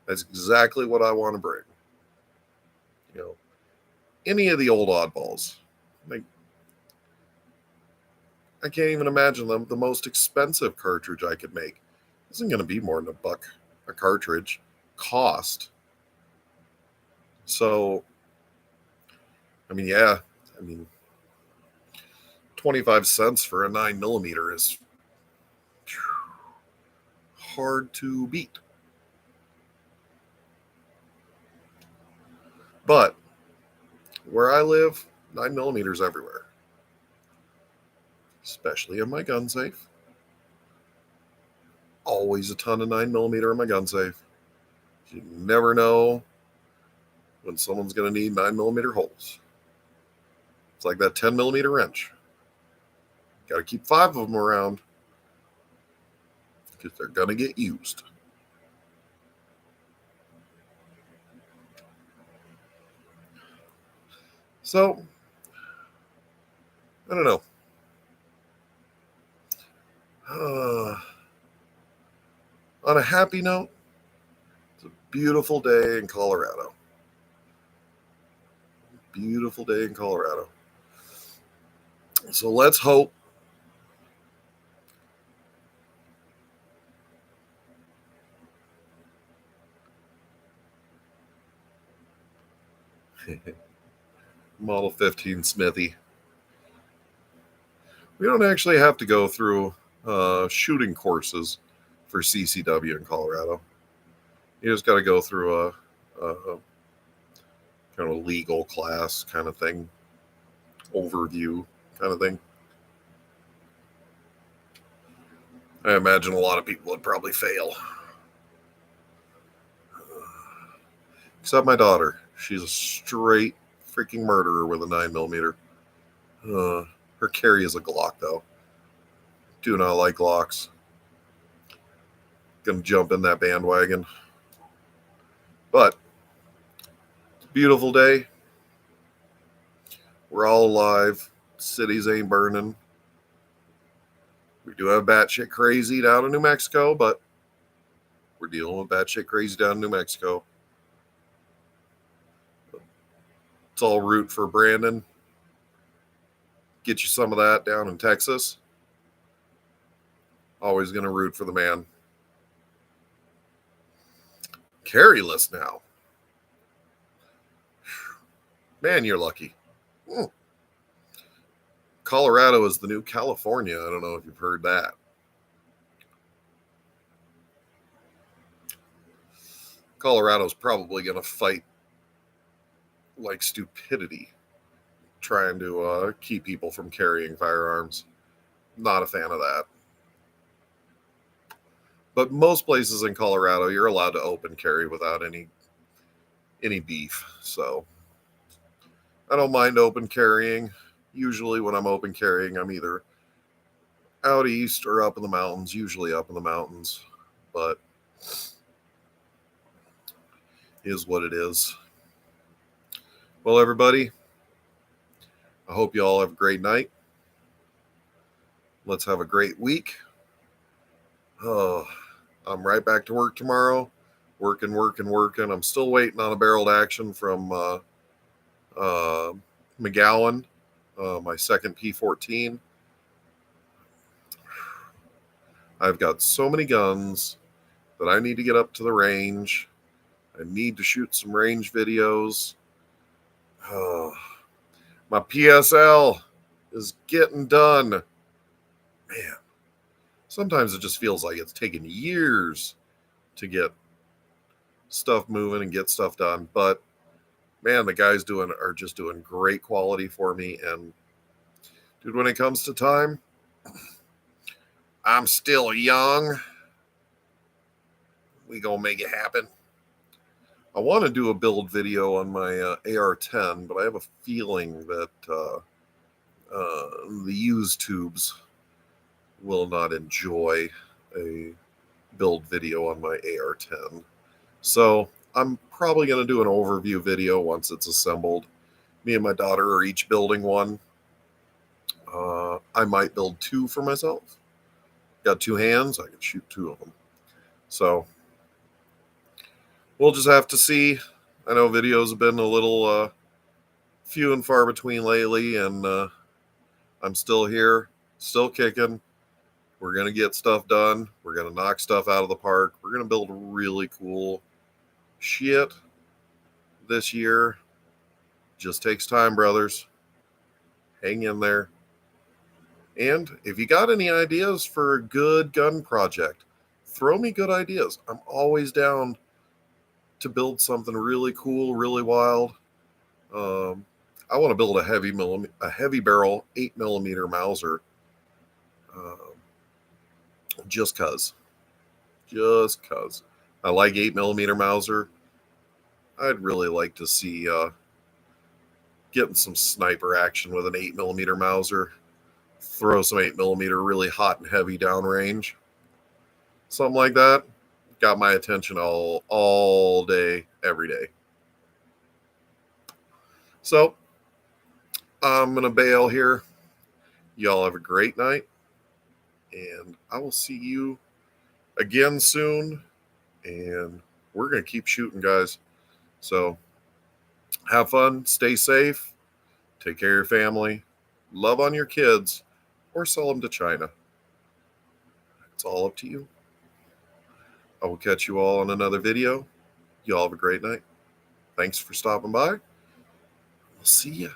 That's exactly what I want to bring. You know, any of the old oddballs. I can't even imagine the most expensive cartridge I could make. Isn't going to be more than $1 a cartridge cost. So, I mean, yeah, 25 cents for a 9mm is hard to beat. But where I live, 9mm everywhere, especially in my gun safe. Always a ton of 9mm in my gun safe. You never know when someone's going to need 9mm holes. It's like that 10mm wrench. Got to keep 5 of them around because they're going to get used. So, I don't know. On a happy note, it's a beautiful day in Colorado. Beautiful day in Colorado. So let's hope Model 15 Smithy. We don't actually have to go through shooting courses for CCW in Colorado. You just got to go through a kind of a legal class kind of thing, overview kind of thing. I imagine a lot of people would probably fail. Except my daughter. She's a straight freaking murderer with a 9mm. Her carry is a Glock, though. Do not like Glocks. Gonna jump in that bandwagon. But it's a beautiful day. We're all alive. Cities ain't burning. We do have batshit crazy down in New Mexico, but we're dealing with batshit crazy down in New Mexico. It's all root for Brandon. Get you some of that down in Texas. Always going to root for the man. Carryless now. Man, you're lucky. Colorado is the new California. I don't know if you've heard that. Colorado's probably going to fight like stupidity trying to keep people from carrying firearms. Not a fan of that. But most places in Colorado, you're allowed to open carry without any beef. So I don't mind open carrying. Usually when I'm open carrying, I'm either out east or up in the mountains, usually up in the mountains. But is what it is. Well, everybody, I hope you all have a great night. Let's have a great week. I'm right back to work tomorrow. Working. I'm still waiting on a barreled action from McGowan, my second P14. I've got so many guns that I need to get up to the range. I need to shoot some range videos. My PSL is getting done. Man, sometimes it just feels like it's taken years to get stuff moving and get stuff done. But man, the guys are just doing great quality for me. And dude, when it comes to time, I'm still young. We gonna make it happen. I want to do a build video on my AR-10, but I have a feeling that the used tubes will not enjoy a build video on my AR-10. So I'm probably going to do an overview video once it's assembled. Me and my daughter are each building one. I might build 2 for myself. Got 2 hands, I can shoot 2 of them. So we'll just have to see. I know videos have been a little few and far between lately, and I'm still here. still kicking. We're going to get stuff done. We're going to knock stuff out of the park. We're going to build really cool shit this year. Just takes time, brothers. Hang in there. And if you got any ideas for a good gun project, throw me good ideas. I'm always down to build something really cool, really wild. I want to build a heavy barrel 8mm Mauser, just cause. I like 8mm Mauser. I'd really like to see getting some sniper action with an 8mm Mauser. Throw some 8mm really hot and heavy downrange. Something like that. Got my attention all day, every day. So I'm going to bail here. Y'all have a great night. And I will see you again soon. And we're going to keep shooting, guys. So have fun. Stay safe. Take care of your family. Love on your kids. Or sell them to China. It's all up to you. I will catch you all on another video. Y'all have a great night. Thanks for stopping by. We'll see ya.